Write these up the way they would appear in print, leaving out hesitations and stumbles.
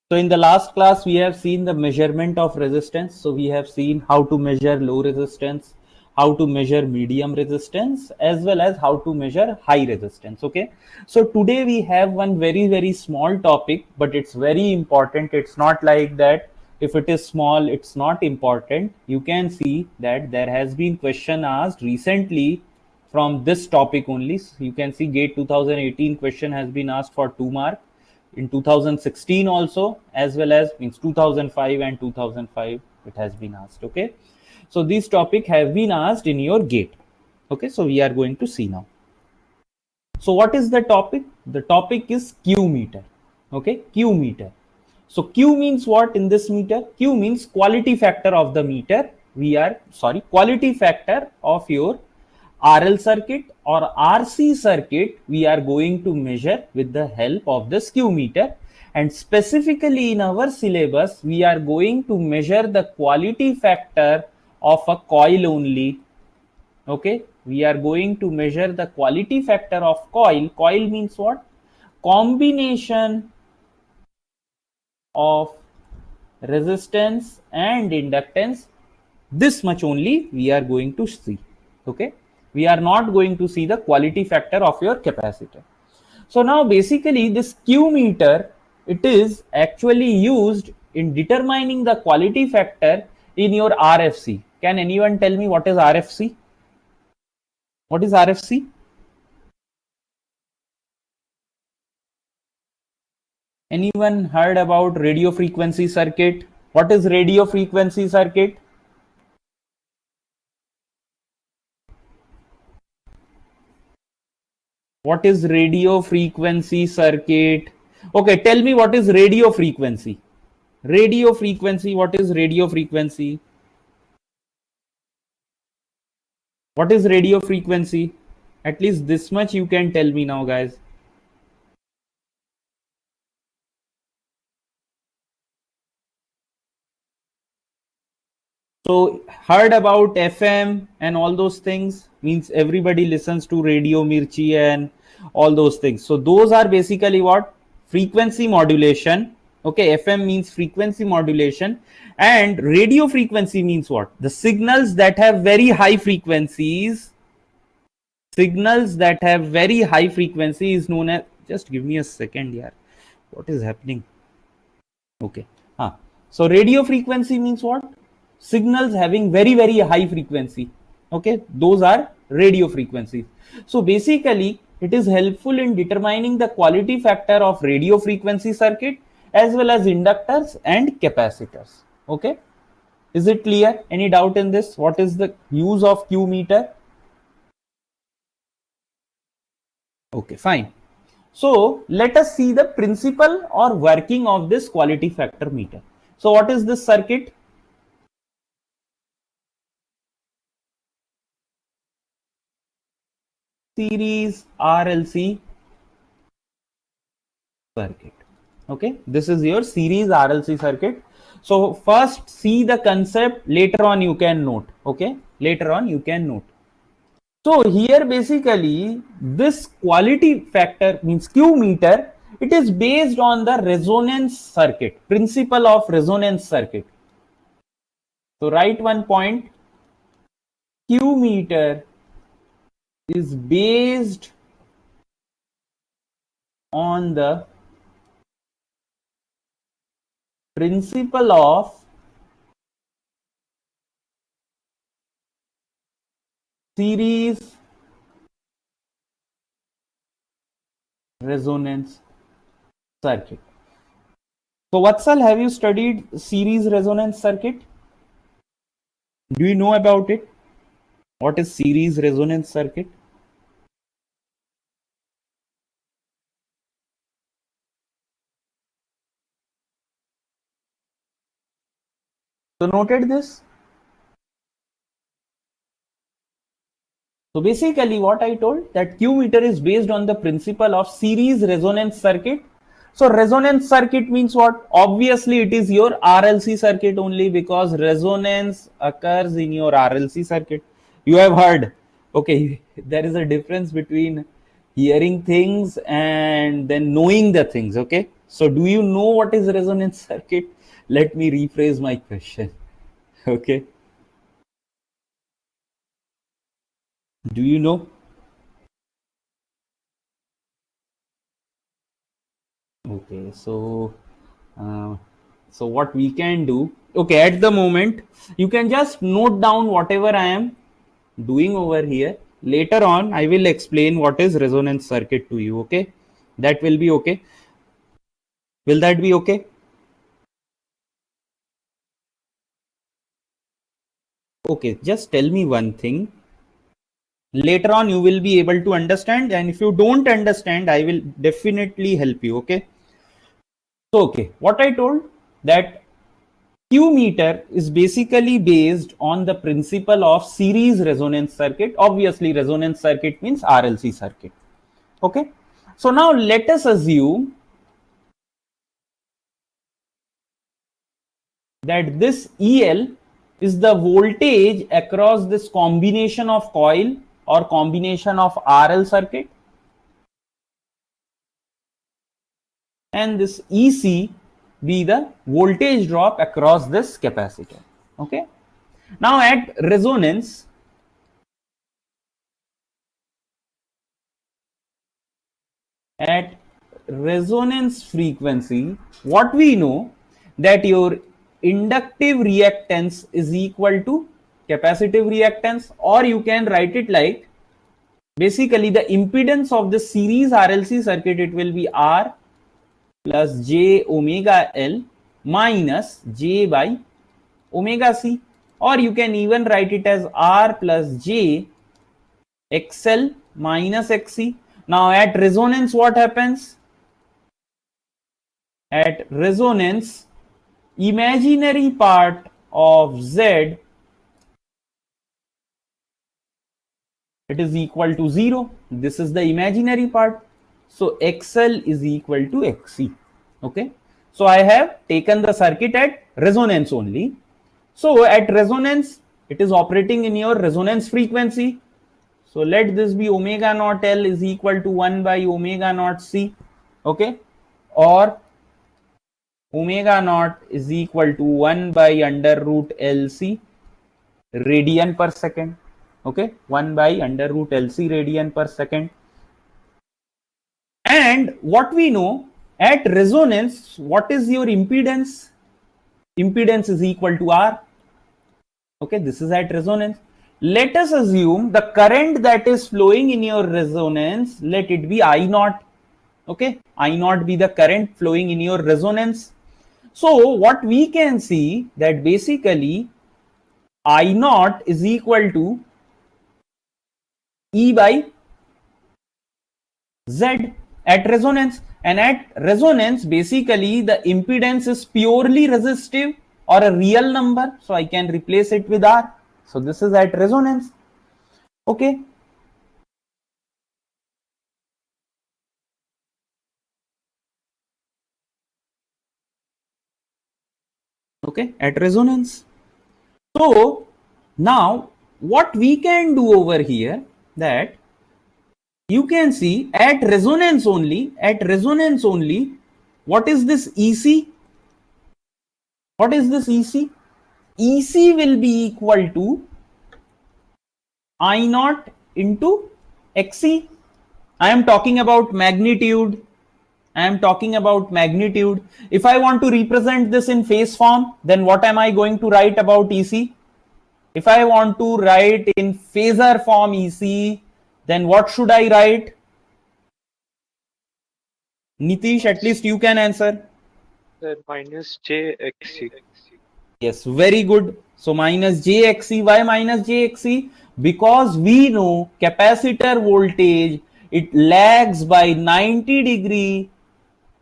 So in the last class, we have seen the measurement of resistance. So we have seen how to measure low resistance, how to measure medium resistance, as well as how to measure high resistance. Okay. So today we have one very small topic, but it's very important. It's not like that. If it is small, it's not important. You can see that there has been question asked recently from this topic only. So you can see GATE 2018 question has been asked for 2 mark in 2016 also, as well as means 2005 and 2005 it has been asked. Okay, so these topic have been asked in your GATE. Okay, so we are going to see now. So what is the topic? The topic is Q meter. Okay, Q meter. So Q means what in this meter? Q means quality factor of the meter. Quality factor of your RL circuit or RC circuit we are going to measure with the help of the Q meter, and specifically in our syllabus we are going to measure the quality factor of a coil only. Okay, we are going to measure the quality factor of coil means what? Combination of resistance and inductance. This much only we are going to see. Okay, we are not going to see the quality factor of your capacitor. So now basically this Q meter, it is actually used in determining the quality factor in your RFC. Can anyone tell me what is RFC? What is RFC? Anyone heard about radio frequency circuit? What is radio frequency circuit? What is radio frequency circuit? Okay, tell me what is radio frequency? Radio frequency, what is radio frequency? What is radio frequency? At least this much you can tell me now, guys. So heard about FM and all those things, means everybody listens to radio Mirchi and all those things. So those are basically what? Frequency modulation. Okay, FM means frequency modulation, and radio frequency means what? The signals that have very high frequencies. Signals that have very high frequency is known as, just give me a second here. What is happening? Okay. So radio frequency means what? Signals having very high frequency. Okay, those are radio frequencies. So basically it is helpful in determining the quality factor of radio frequency circuit as well as inductors and capacitors. Okay, is it clear? Any doubt in this? What is the use of Q meter? Okay, fine. So let us see the principle or working of this quality factor meter. So what is this circuit? Series RLC circuit. Okay, this is your series RLC circuit. So first see the concept, later on you can note. Okay, later on you can note. So here basically this quality factor means Q meter, it is based on the resonance circuit, principle of resonance circuit. So write one point, Q meter is based on the principle of series resonance circuit. So Vatsal, have you studied series resonance circuit? Do you know about it? What is series resonance circuit? So noted this. So basically what I told, that Q meter is based on the principle of series resonance circuit. So resonance circuit means what? Obviously it is your RLC circuit only, because resonance occurs in your RLC circuit. You have heard. Okay, there is a difference between hearing things and then knowing the things. Okay, So do you know what is resonance circuit? Let me rephrase my question. Okay. Do you know? Okay. Uh, so what we can do, okay, at the moment, you can just note down whatever I am doing over here. Later on, I will explain what is resonance circuit to you. Okay. That will be okay. Will that be okay? Okay. Just tell me one thing. Later on, you will be able to understand. And if you don't understand, I will definitely help you. Okay. So, okay. What I told that Q meter is basically based on the principle of series resonance circuit. Obviously, resonance circuit means RLC circuit. Okay. So now let us assume that this EL is the voltage across this combination of coil or combination of RL circuit, and this EC be the voltage drop across this capacitor. Okay. Now at resonance, at resonance frequency, what we know that your inductive reactance is equal to capacitive reactance, or you can write it like basically the impedance of the series RLC circuit, it will be R plus J omega L minus J by omega C, or you can even write it as R plus J XL minus XC. Now at resonance, what happens? At resonance, imaginary part of Z, it is equal to 0. This is the imaginary part. So XL is equal to XC. Okay. So I have taken the circuit at resonance only. So at resonance, it is operating in your resonance frequency. So let this be omega naught L is equal to 1 by omega naught C. Okay. Or omega naught is equal to 1 by under root LC radian per second. Okay. 1 by under root LC radian per second. And what we know at resonance, what is your impedance? Impedance is equal to R. Okay, this is at resonance. Let us assume the current that is flowing in your resonance, let it be I naught. Okay, I naught be the current flowing in your resonance. So what we can see that basically I naught is equal to E by Z at resonance, and at resonance basically the impedance is purely resistive or a real number, so I can replace it with R. So this is at resonance. Okay. Okay, at resonance. So now what we can do over here, that you can see at resonance only, what is this EC? What is this EC? EC will be equal to I naught into XC. I am talking about magnitude. I am talking about magnitude. If I want to represent this in phase form, then what am I going to write about EC? If I want to write in phasor form EC, then what should I write? Nitish, at least you can answer. Minus JXC. Yes, very good. So minus JXC. Why minus JXC? Because we know capacitor voltage, it lags by 90 degree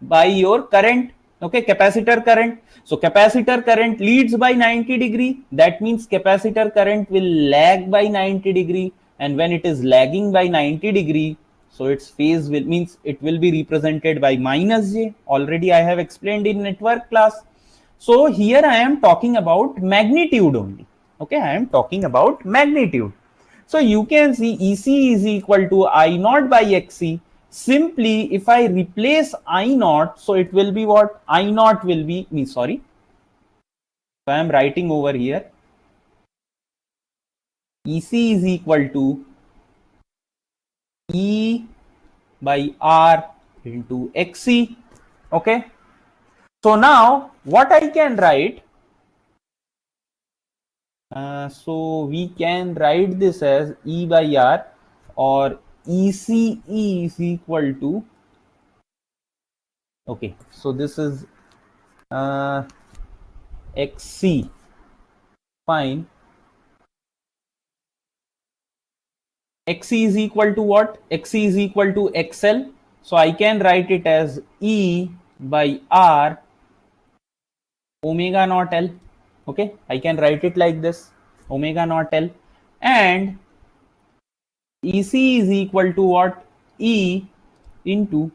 by your current. Okay, capacitor current. So capacitor current leads by 90 degree. That means capacitor current will lag by 90 degree, and when it is lagging by 90 degree, so its phase will means it will be represented by minus J. Already I have explained in network class. So here I am talking about magnitude only. Okay, I am talking about magnitude. So you can see EC is equal to I naught by XC. Simply if I replace I naught, so it will be what? I naught will be sorry. So I am writing over here EC is equal to E by R into XC. Okay. So now what I can write, so we can write this as E by R, or ECE is equal to, okay, so this is XC, fine. XC is equal to what? XC is equal to XL. So I can write it as E by R omega naught L. Okay, I can write it like this, omega naught L. And EC is equal to what? E into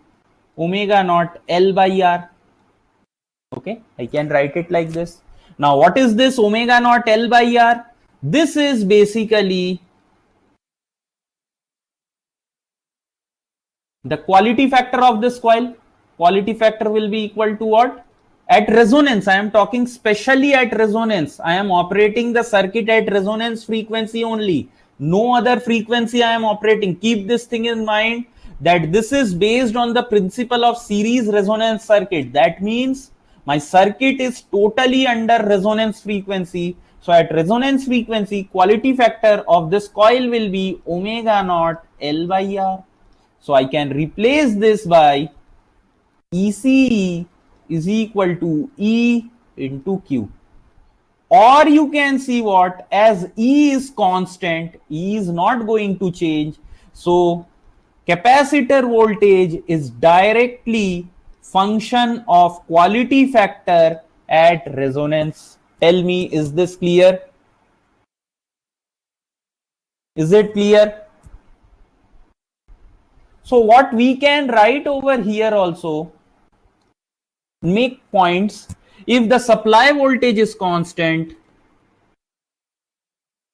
omega naught L by R. Okay, I can write it like this. Now, what is this omega naught L by R? This is basically the quality factor of this coil. Quality factor will be equal to what? At resonance, I am talking specially at resonance. I am operating the circuit at resonance frequency only. No other frequency I am operating. Keep this thing in mind, that this is based on the principle of series resonance circuit. That means my circuit is totally under resonance frequency. So at resonance frequency, quality factor of this coil will be omega naught L by R. So I can replace this by ECE is equal to E into Q. Or you can see what, as E is constant, E is not going to change. So capacitor voltage is directly function of quality factor at resonance. Tell me, is this clear? Is it clear? So what we can write over here also, make points. If the supply voltage is constant,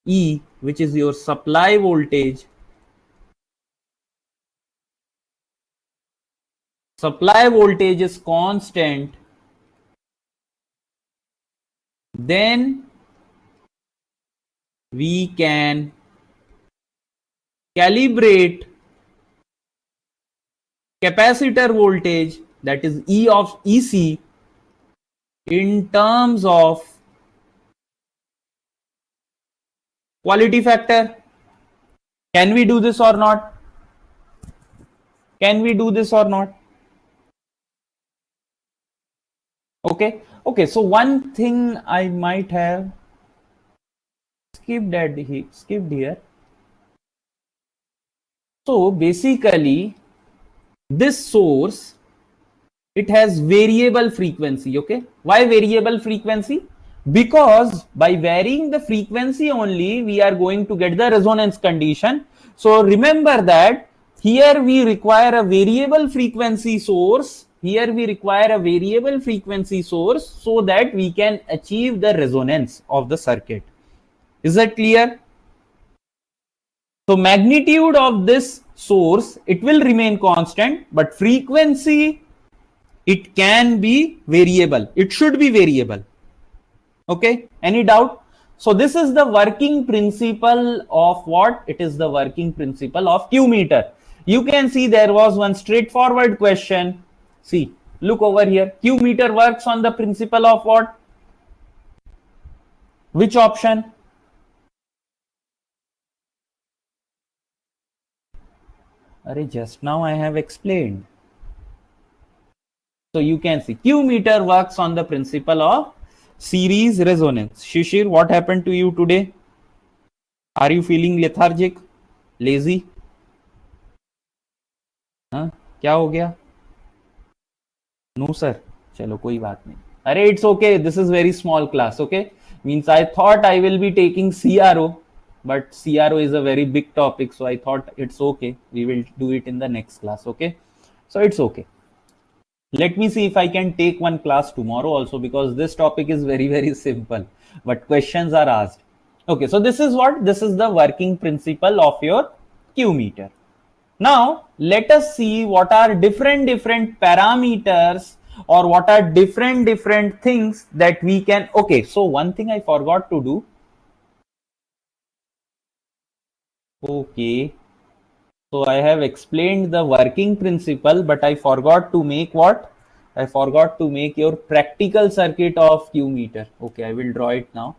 E, which is your supply voltage, is constant, then we can calibrate capacitor voltage, that is E of EC, in terms of quality factor. Can we do this or not? Can we do this or not? Okay. Okay. So one thing I might have skipped here. So basically, this source, it has variable frequency. Okay, why variable frequency? Because by varying the frequency only, we are going to get the resonance condition. So remember that here we require a variable frequency source. Here we require a variable frequency source so that we can achieve the resonance of the circuit. Is that clear? So magnitude of this source, it will remain constant, but frequency, it can be variable. It should be variable. Okay, any doubt? So this is the working principle of what? It is the working principle of Q meter. You can see there was one straightforward question. See, look over here. Q meter works on the principle of what? Which option? Just now I have explained. So you can see Q meter works on the principle of series resonance. Shishir, what happened to you today? Are you feeling lethargic, lazy? हाँ, क्या हो गया? No sir. चलो कोई बात नहीं. अरे it's okay. This is very small class. Okay. Means I thought I will be taking CRO, but CRO is a very big topic. So I thought it's okay. We will do it in the next class. Okay. So it's okay. Let me see if I can take one class tomorrow also, because this topic is very, very simple, but questions are asked. Okay, so this is what? This is the working principle of your Q meter. Now let us see what are different parameters, or what are different things that we can. Okay, so one thing I forgot to do. Okay, so I have explained the working principle, but I forgot to make what? I forgot to make your practical circuit of Q meter. Okay, I will draw it now.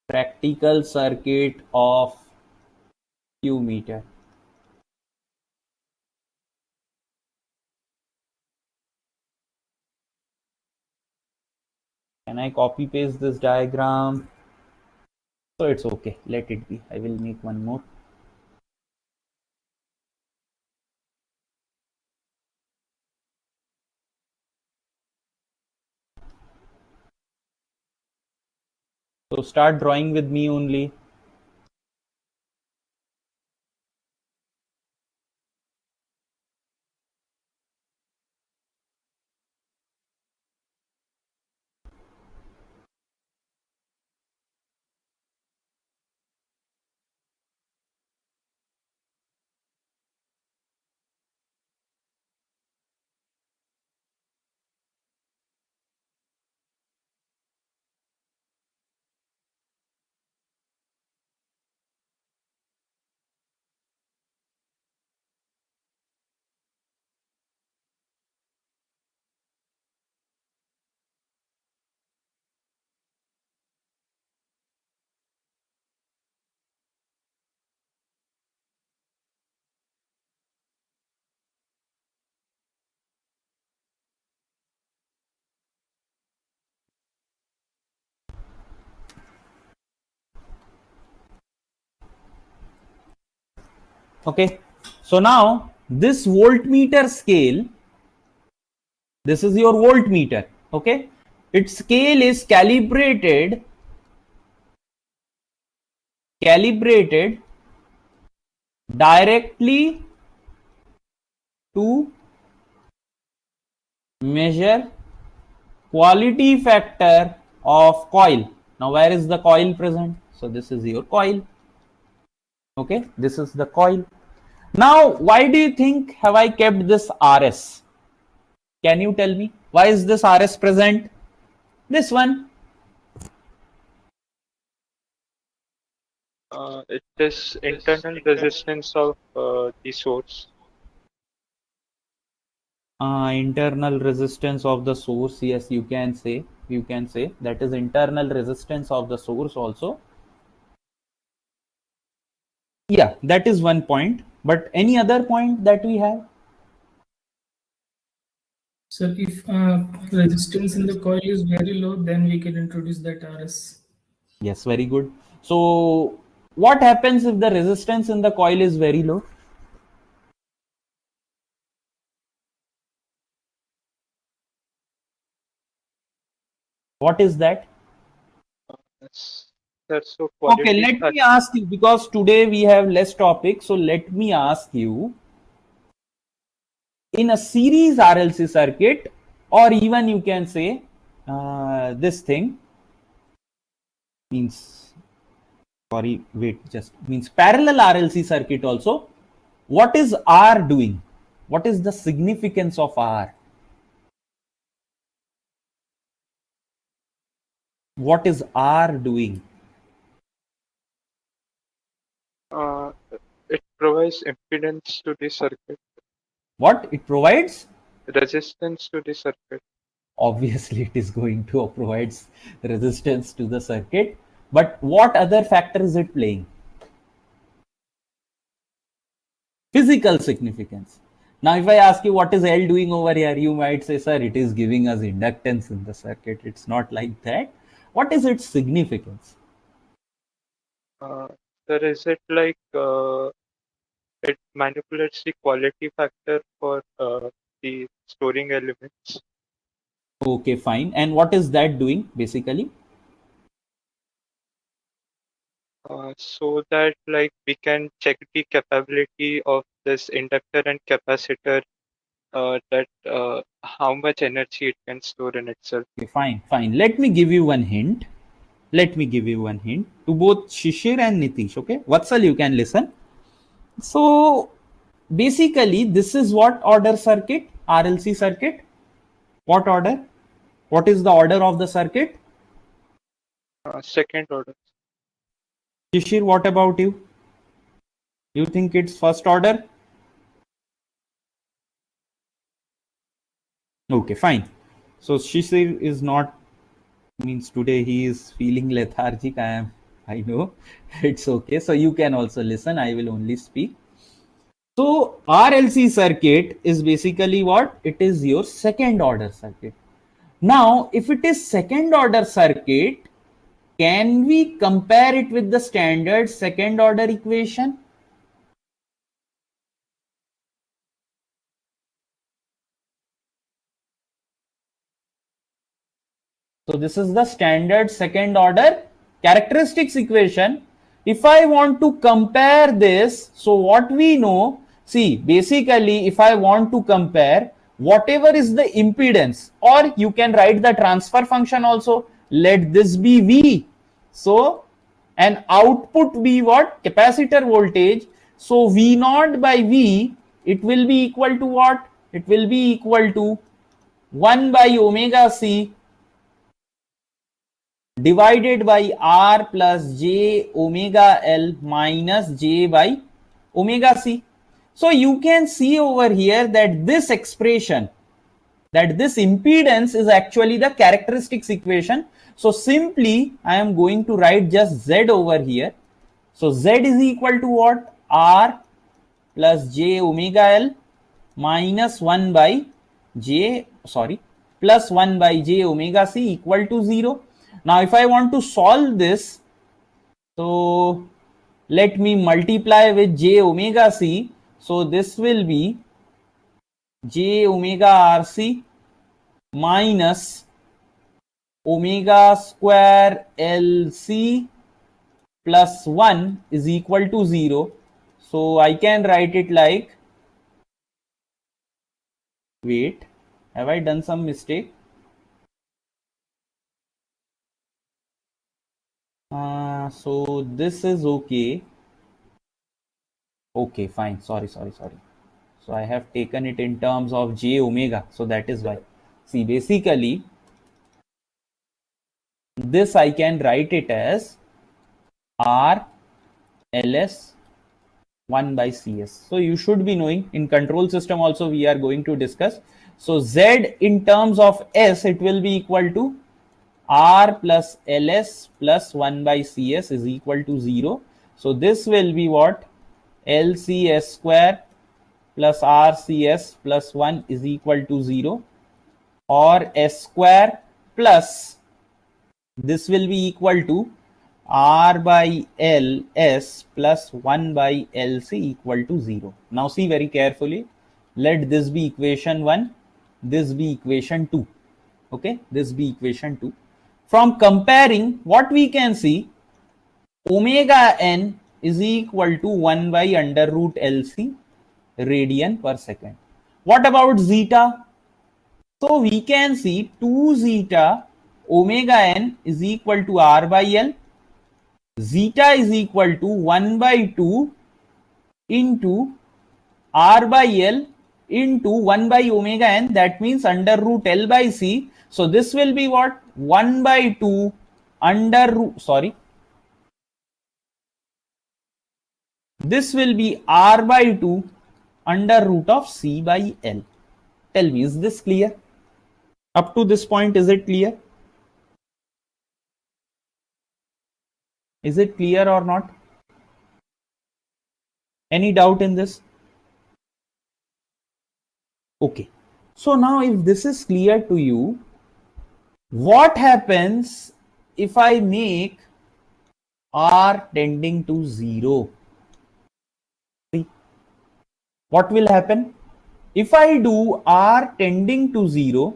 Practical circuit of Q meter. Can I copy paste this diagram? So it's okay. Let it be. I will make one more. So start drawing with me only. Okay. So now this voltmeter scale, this is your voltmeter. Okay. Its scale is calibrated directly to measure quality factor of coil. Now where is the coil present? So this is your coil. Okay, this is the coil. Now why do you think have I kept this RS? Can you tell me why is this RS present? This one. It is internal resistance of the source. Internal resistance of the source. Yes, you can say. You can say that is internal resistance of the source also. Yeah, that is one point. But any other point that we have? So if resistance in the coil is very low, then we can introduce that RS. Yes, very good. So what happens if the resistance in the coil is very low? What is that? That's so Okay, quality let me factor. ask you, because today we have less topics. So let me ask you, in a series RLC circuit, or even you can say this thing means, sorry, wait, just means parallel RLC circuit also. What is R doing? What is the significance of R? What is R doing? Uh, it provides impedance to the circuit, What it provides? resistance to the circuit. Obviously, it is going to provide resistance to the circuit. But what other factor is it playing? Physical significance. Now, if I ask you what is L doing over here, you might say, sir, it is giving us inductance in the circuit. It's not like that. What is its significance? Uh, there is it like it manipulates the quality factor for the storing elements. Okay, fine. And what is that doing basically? So that like we can check the capability of this inductor and capacitor, that how much energy it can store in itself. Okay, fine, fine. Let me give you one hint. Let me give you one hint to both Shishir and Nitish. Okay, Vatsal, you can listen. So basically, this is what order circuit, RLC circuit. What order? What is the order of the circuit? Second order. Shishir, what about you? You think it's first order? Okay, fine. So Shishir is not, means today he is feeling lethargic. I know. It's okay. So you can also listen. I will only speak. So RLC circuit is basically what? It is your second order circuit. Now, if it is second order circuit, can we compare it with the standard second order equation? So this is the standard second order characteristics equation. If I want to compare this, so what we know, see, basically if I want to compare whatever is the impedance, or you can write the transfer function also, let this be V. So and output be what? Capacitor voltage. So V naught by V, it will be equal to what? It will be equal to 1 by omega C divided by R plus J omega L minus J by omega C. So you can see over here that this expression, that this impedance is actually the characteristics equation. So simply I am going to write just Z over here. So Z is equal to what? R plus J omega L minus 1 by J, sorry, plus 1 by J omega C equal to 0. Now if I want to solve this, so let me multiply with J omega C. So this will be J omega RC minus omega square LC plus 1 is equal to 0. So I can write it like, wait, have I done some mistake? So this is okay. Okay, fine. Sorry. So I have taken it in terms of J omega. So that is why. See, basically, this I can write it as R LS 1 by CS. So you should be knowing, in control system also we are going to discuss. So Z in terms of S, it will be equal to R plus LS plus 1 by CS is equal to 0. So this will be what? LCS square plus RCS plus 1 is equal to 0, or S square plus, this will be equal to R by LS plus 1 by LC equal to 0. Now see very carefully. Let this be equation 1, this be equation 2. Okay, this be equation 2. From comparing, what we can see, omega n is equal to 1 by under root LC radian per second. What about zeta? So we can see 2 zeta omega n is equal to R by L. Zeta is equal to 1 by 2 into R by L into 1 by omega n, that means under root L by C. So this will be what? 1 by 2 under root, sorry, this will be R by 2 under root of C by L. Tell me, is this clear? Up to this point, is it clear? Is it clear or not? Any doubt in this? Okay. So now if this is clear to you, what happens if I make R tending to 0? See, what will happen? If I do R tending to 0,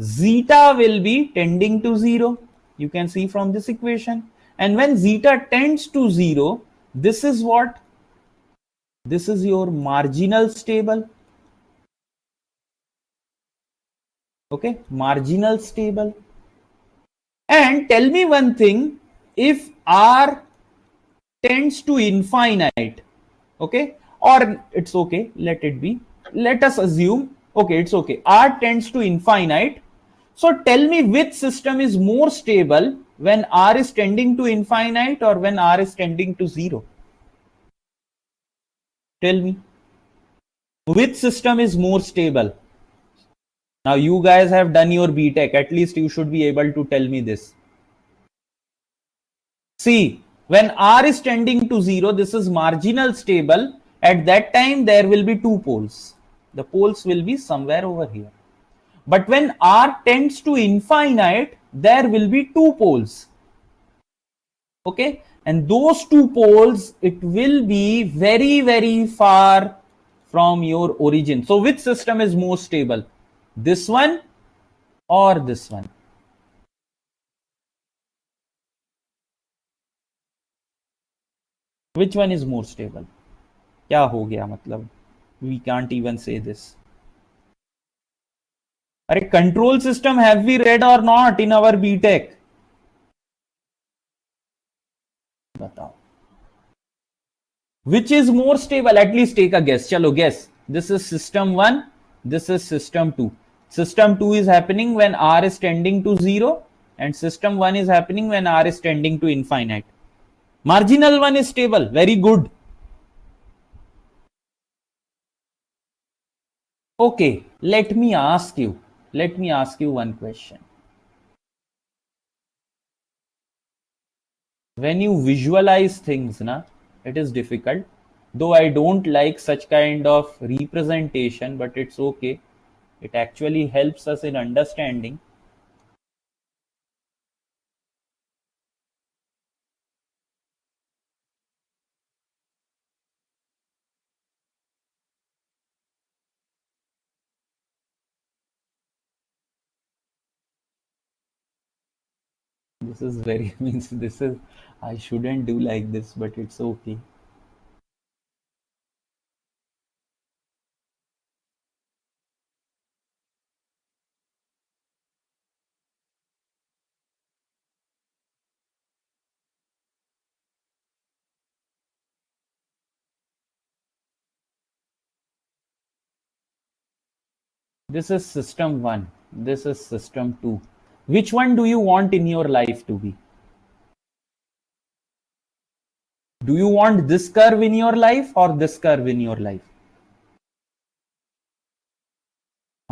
zeta will be tending to 0. You can see from this equation. And when zeta tends to 0, this is what? This is your marginal stable. Okay, marginal stable. And tell me one thing, if R tends to infinite, okay, or it's okay, let it be, let us assume, okay, it's okay, R tends to infinite. So tell me which system is more stable, when R is tending to infinite or when R is tending to 0? Tell me, which system is more stable? Now you guys have done your BTech, at least you should be able to tell me this. See, when R is tending to 0, this is marginal stable. At that time, there will be two poles. The poles will be somewhere over here. But when R tends to infinite, there will be two poles. Okay, and those two poles, it will be very, very far from your origin. So which system is more stable? This one or this one? Which one is more stable? क्या हो गया मतलब? We can't even say this. अरे control system have we read or not in our BTech? बताओ. Which is more stable? At least take a guess. चलो guess. This is system 1. This is system 2. System 2 is happening when R is tending to 0, and system 1 is happening when R is tending to infinite. Marginal one is stable. Very good. Okay, let me ask you one question. When you visualize things, it is difficult. Though I don't like such kind of representation, but it's okay. It actually helps us in understanding. This is very this is, I shouldn't do like this, but it's okay. This is system 1. This is system 2. Which one do you want in your life to be? Do you want this curve in your life or this curve in your life?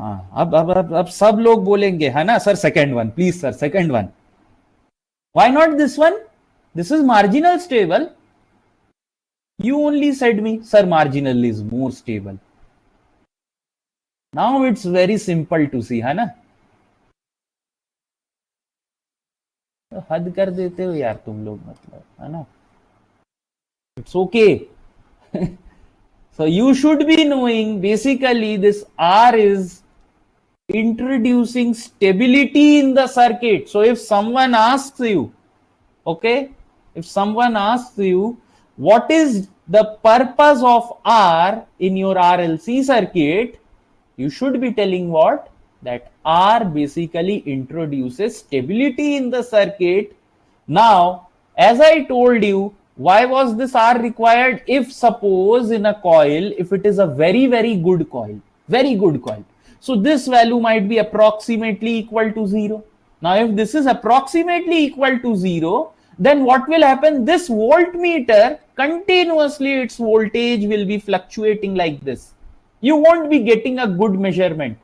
हाँ, अब सब लोग बोलेंगे है ना, sir second one, please sir second one. Why not this one? This is marginal stable. You only said me, sir, marginal is more stable. Now it's very simple to see, है ना? तो हद कर देते हो यार तुम लोग, मतलब है ना? It's okay. So you should be knowing basically this R is introducing stability in the circuit. So if someone asks you, okay, if someone asks you what is the purpose of R in your RLC circuit, you should be telling what? That R basically introduces stability in the circuit. Now, as I told you, why was this R required? If suppose in a coil, if it is a very, very good coil, so this value might be approximately equal to 0. Now, if this is approximately equal to 0, then what will happen? This voltmeter, continuously its voltage will be fluctuating like this. You won't be getting a good measurement.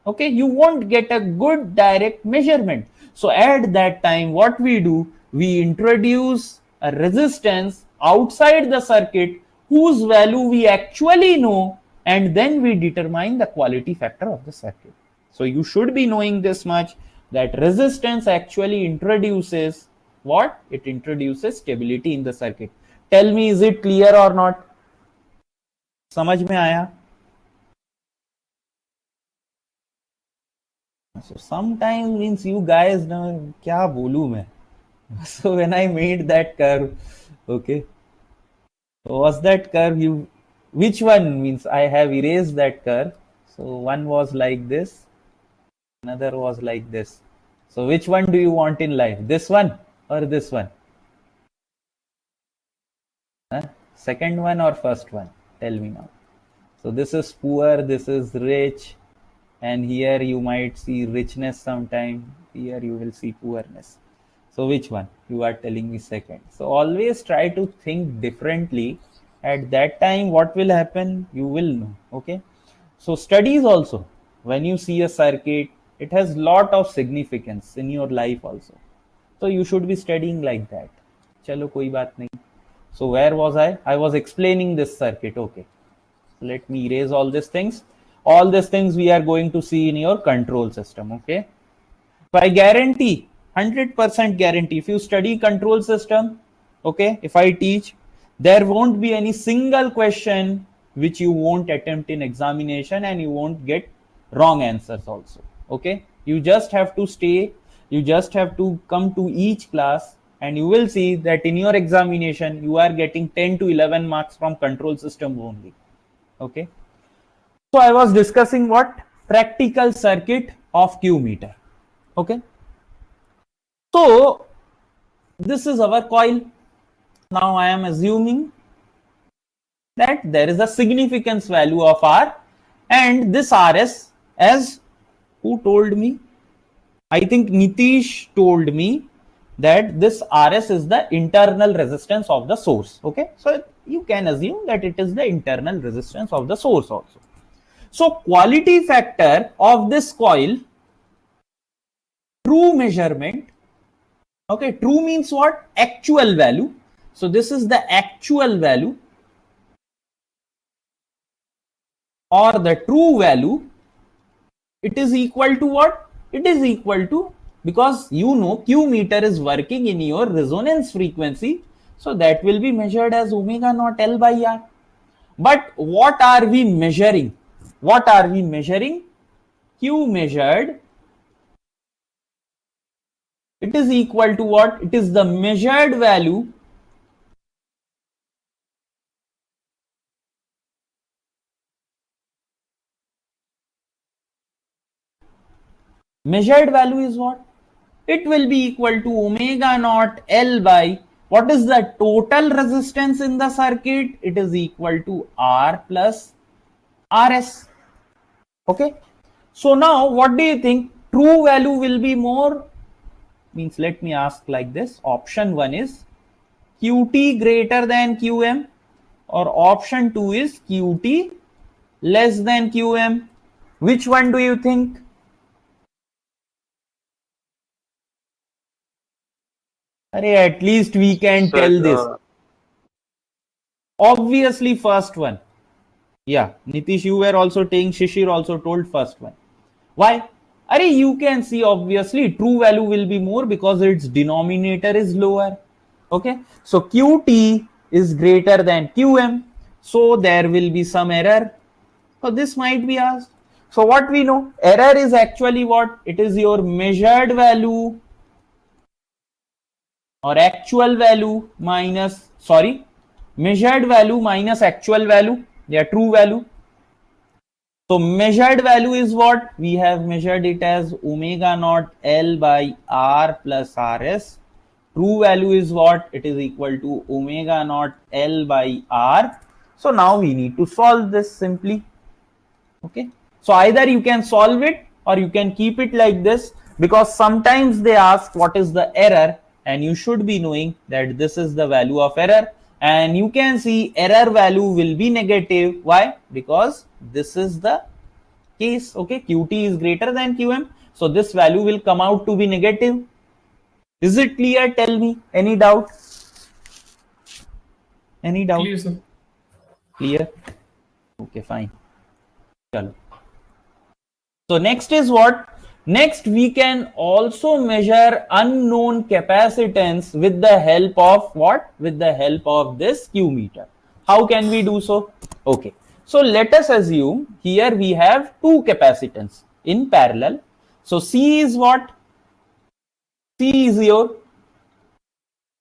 Okay, you won't get a good direct measurement. So at that time, what we do, we introduce a resistance outside the circuit whose value we actually know, and then we determine the quality factor of the circuit. So you should be knowing this much, that resistance actually introduces what? It introduces stability in the circuit. Tell me, is it clear or not? समझ में आया? So sometimes means you guys know क्या बोलूं मैं. So when I made that curve, okay, was that curve you, which one means I have erased that curve. So one was like this, another was like this. So which one do you want in life? This one or this one? Second one or first one? Tell me now. So this is poor, this is rich, and here you might see richness sometime. Here you will see poorness. So which one? You are telling me second. So always try to think differently. At that time, what will happen? You will know. Okay. So studies also. When you see a circuit, it has lot of significance in your life also. So you should be studying like that. Chalo, koi baat nahi. So where was I? I was explaining this circuit. Okay. Let me erase all these things. All these things we are going to see in your control system. Okay. So I guarantee, 100% guarantee, if you study control system, okay, if I teach, there won't be any single question which you won't attempt in examination and you won't get wrong answers also. Okay. You just have to stay, you just have to come to each class and you will see that in your examination you are getting 10 to 11 marks from control system only. Okay. So I was discussing what? Practical circuit of Q meter. Okay. So this is our coil. Now I am assuming that there is a significance value of R and this RS, as who told me? I think Nitish told me that this RS is the internal resistance of the source. Okay. So you can assume that it is the internal resistance of the source also. So quality factor of this coil, true measurement. Okay, true means what? Actual value. So this is the actual value or the true value. It is equal to what? It is equal to, because you know Q meter is working in your resonance frequency. So that will be measured as omega naught L by R. But what are we measuring? What are we measuring? Q measured. It is equal to what? It is the measured value measured value is what? It will be equal to omega naught L by what is the total resistance in the circuit? It is equal to R plus RS. Okay. So now what do you think? True value will be more, means let me ask like this. Option 1 is QT greater than QM or option 2 is QT less than QM. Which one do you think? At least we can Sir, tell this. Obviously first one. Yeah, Nitish, you were also saying, Shishir also told first one. Why? You can see obviously true value will be more because its denominator is lower. Okay, so QT is greater than QM. So there will be some error. So this might be asked. So what we know? Error is actually what? It is your measured value or actual value minus, sorry, measured value minus actual value, their true value. So measured value is what? We have measured it as omega naught L by R plus RS. True value is what? It is equal to omega naught L by R. So now we need to solve this simply. Okay. So either you can solve it or you can keep it like this, because sometimes they ask what is the error and you should be knowing that this is the value of error, and you can see error value will be negative. Why? Because this is the case. Okay, QT is greater than QM, so this value will come out to be negative. Is it clear? Tell me. Any doubt? Any doubt? Clear, sir. Clear? Okay, fine. Chalo. So next is what? Next we can also measure unknown capacitance with the help of what? With the help of this Q meter. How can we do so? Okay. So let us assume here we have two capacitance in parallel. So C is what? C is your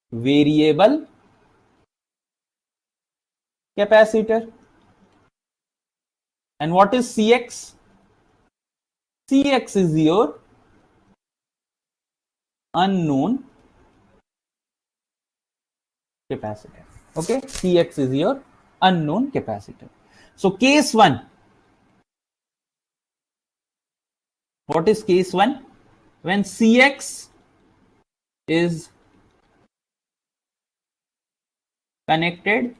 variable capacitor. And what is Cx? Cx is your unknown capacitor. Okay, Cx is your unknown capacitor. So case 1, what is case 1? When Cx is connected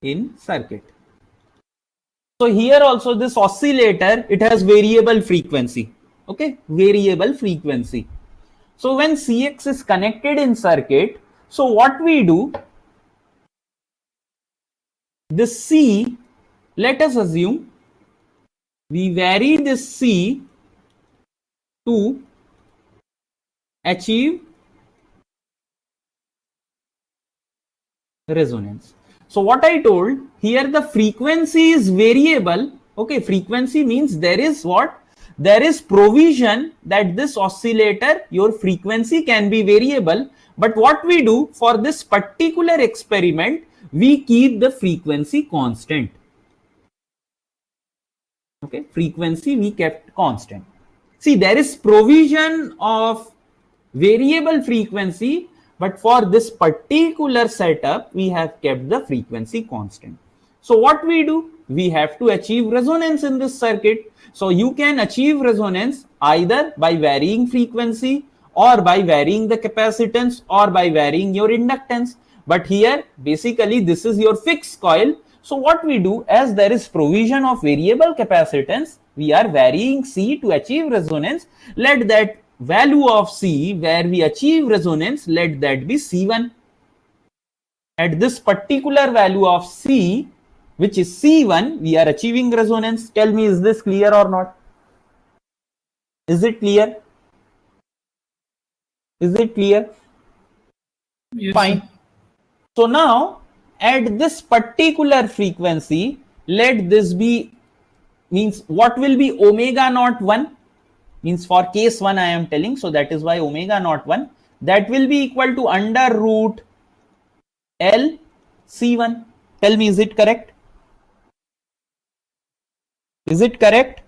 in circuit. So here also this oscillator, it has variable frequency. Okay, variable frequency. So when Cx is connected in circuit, so what we do, this C, let us assume we vary this C to achieve resonance. So what I told here, the frequency is variable. Okay, frequency means there is what? There is provision that this oscillator, your frequency can be variable. But what we do for this particular experiment, we keep the frequency constant. Okay, frequency we kept constant. See, there is provision of variable frequency, but for this particular setup, we have kept the frequency constant. So what we do? We have to achieve resonance in this circuit. So you can achieve resonance either by varying frequency or by varying the capacitance or by varying your inductance. But here, basically, this is your fixed coil. So what we do, as there is provision of variable capacitance, we are varying C to achieve resonance. Let that value of C where we achieve resonance, let that be C1. At this particular value of C, which is C1, we are achieving resonance. Tell me, is this clear or not? Is it clear? Is it clear? Yes, fine. sir. So now at this particular frequency, let this be, means what will be omega naught 1, means for case 1 I am telling, so that is why omega naught 1, that will be equal to under root L C1. Tell me, is it correct? Is it correct?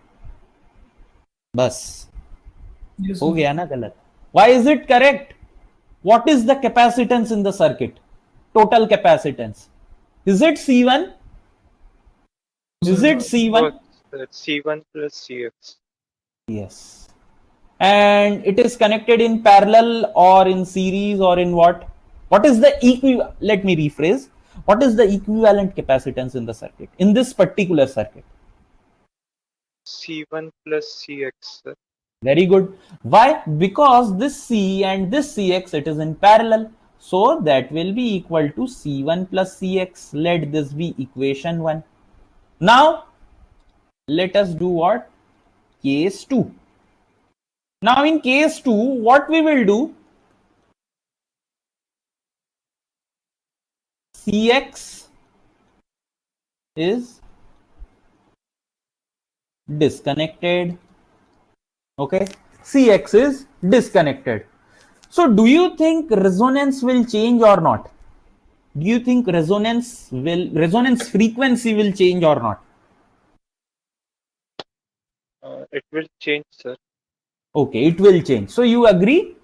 बस Yes, हो sir. गया ना गलत. Why is it correct? What is the capacitance in the circuit? Total capacitance. Is it C1? Is it Both C1? C1 plus Cx. Yes. And it is connected in parallel or in series or in what? What is the equivalent? Let me rephrase. What is the equivalent capacitance in the circuit, in this particular circuit? C1 plus Cx, sir. Very good. Why? Because this C and this Cx, it is in parallel. So that will be equal to C1 plus Cx. Let this be equation 1. Now, let us do what? Case 2. Now in case 2, what we will do? Cx is disconnected. Okay, Cx is disconnected. So do you think resonance will change or not? Do you think resonance frequency will change or not? It will change, sir. Okay, it will change. So you agree?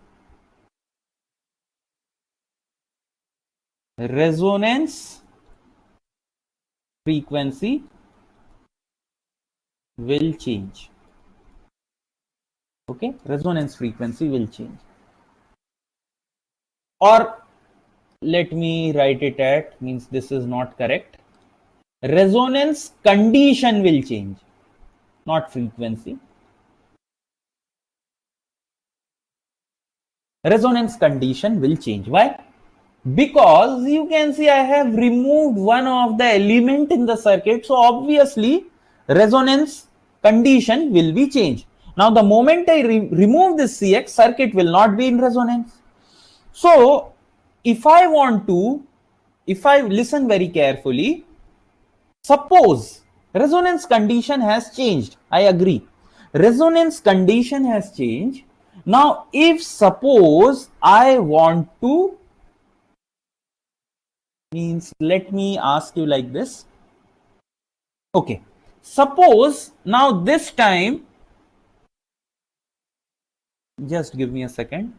Resonance frequency will change. Okay, resonance frequency will change. Or let me write it at, means this is not correct. Resonance condition will change, not frequency. Resonance condition will change. Why? Because you can see I have removed one of the element in the circuit, so obviously resonance condition will be changed. Now the moment I remove this Cx, circuit will not be in resonance. So if I want to, if I listen very carefully, suppose resonance condition has changed. I agree. Resonance condition has changed. Now, if suppose I want to, means let me ask you like this. Okay. Suppose now this time, just give me a second.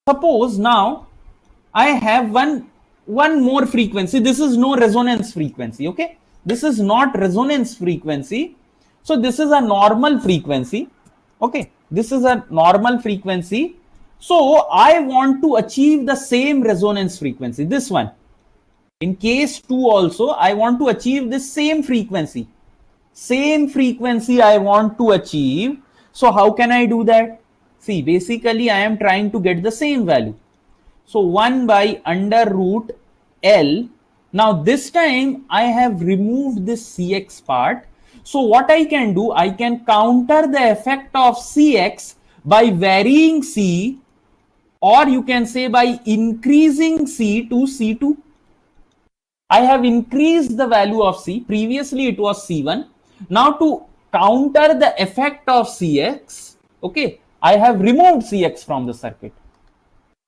Suppose now I have one more frequency. This is no resonance frequency. Okay, this is not resonance frequency. So this is a normal frequency. Okay, this is a normal frequency. So I want to achieve the same resonance frequency. This one. In case 2 also, I want to achieve this same frequency. Same frequency I want to achieve. So how can I do that? See, basically I am trying to get the same value. So 1 by under root L. Now this time I have removed this Cx part. So what I can do, I can counter the effect of Cx by varying C, or you can say by increasing C to C2. I have increased the value of C. Previously it was C1. Now to counter the effect of Cx, okay, I have removed Cx from the circuit.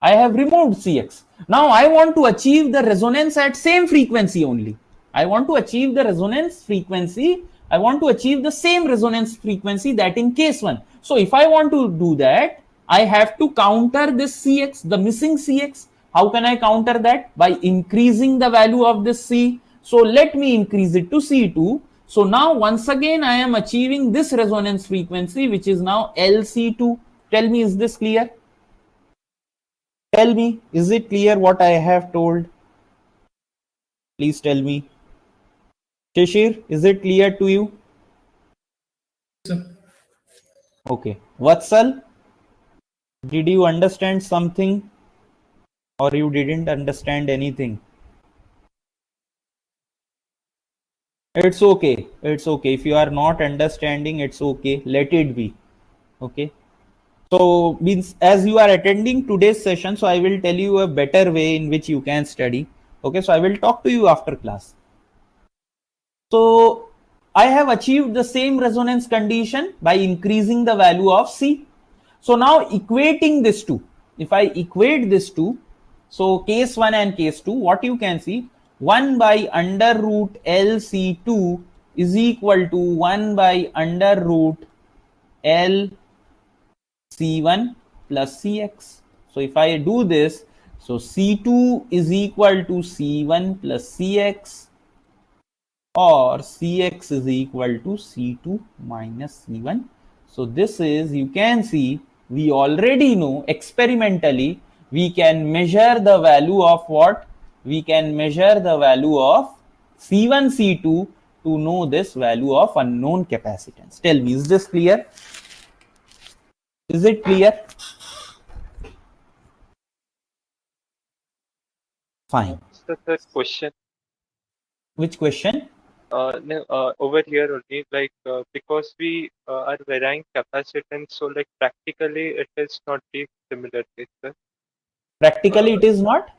I have removed Cx. Now I want to achieve the resonance at same frequency only. I want to achieve the resonance frequency. I want to achieve the same resonance frequency that in case 1. So if I want to do that, I have to counter this Cx, the missing Cx. How can I counter that? By increasing the value of this C. So let me increase it to C2. So now once again I am achieving this resonance frequency, which is now LC2. Tell me, is this clear? Tell me, is it clear what I have told? Please tell me. Shishir, is it clear to you? Sir. Okay. Vatsal, did you understand something or you didn't understand anything? It's okay. It's okay. If you are not understanding, it's okay. Let it be. Okay. So means as you are attending today's session, so I will tell you a better way in which you can study. Okay. So I will talk to you after class. So I have achieved the same resonance condition by increasing the value of C. So now equating this two, if I equate this two, so case 1 and case 2, what you can see, 1 by under root LC2 is equal to 1 by under root LC1 plus Cx. So if I do this, so C2 is equal to C1 plus Cx, or Cx is equal to C2 minus C1. So this is, you can see, we already know experimentally, we can measure the value of what? We can measure the value of C1, C2 to know this value of unknown capacitance. Tell me, is this clear? Is it clear? Fine. So the question, Which question? no, over here only, like because we are varying capacitance, so like practically it is not the similar case, sir. Practically it is not?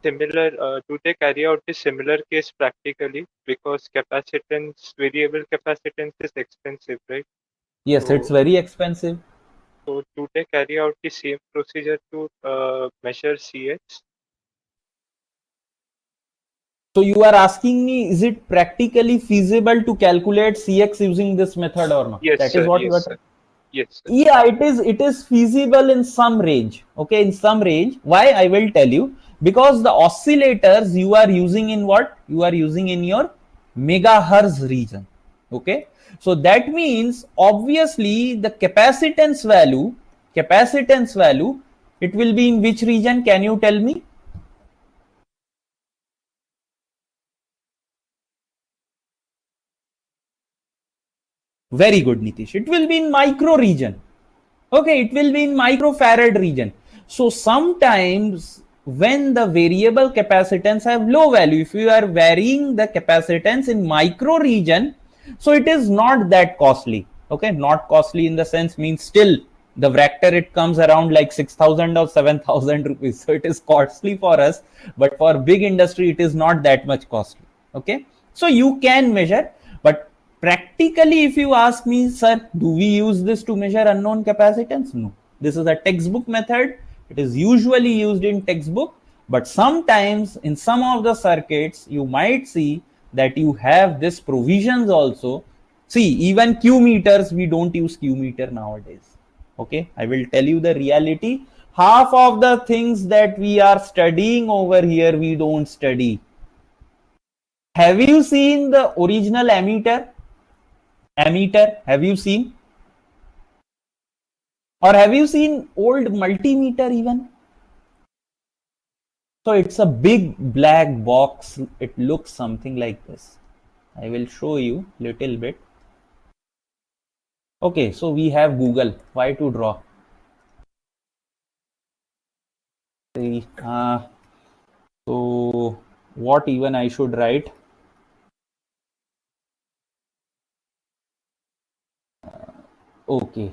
Similar, do they carry out the similar case practically? Because capacitance, variable capacitance is expensive, right? Yes, it's very expensive. So do they carry out the same procedure to measure CH? So you are asking me, is it practically feasible to calculate Cx using this method or not? Yes, That is sir. what you Yes, are. sir. Yes, sir. Yeah, it is feasible in some range. Okay, in some range. Why? I will tell you. Because the oscillators you are using in what? You are using in your megahertz region. Okay. So that means obviously the capacitance value, it will be in which region? Can you tell me? Very good, Nitish. It will be in micro region. Okay, it will be in microfarad region. So sometimes when the variable capacitance have low value, if you are varying the capacitance in micro region, so it is not that costly. Okay, not costly in the sense means still the Vector, it comes around like 6,000 or 7,000 rupees. So it is costly for us, but for big industry, it is not that much costly. Okay, so you can measure, but practically, if you ask me, sir, do we use this to measure unknown capacitance? No. This is a textbook method. It is usually used in textbook, but sometimes in some of the circuits, you might see that you have this provisions also. See, even Q meters, we don't use Q meter nowadays. Okay, I will tell you the reality. half of the things that we are studying over here we don't study. Have you seen the original ammeter? Ammeter, have you seen? Or have you seen old multimeter even? So it's a big black box. It looks something like this. I will show you little bit. Okay, so we have Google. Why to draw? See, so what even I should write? Okay.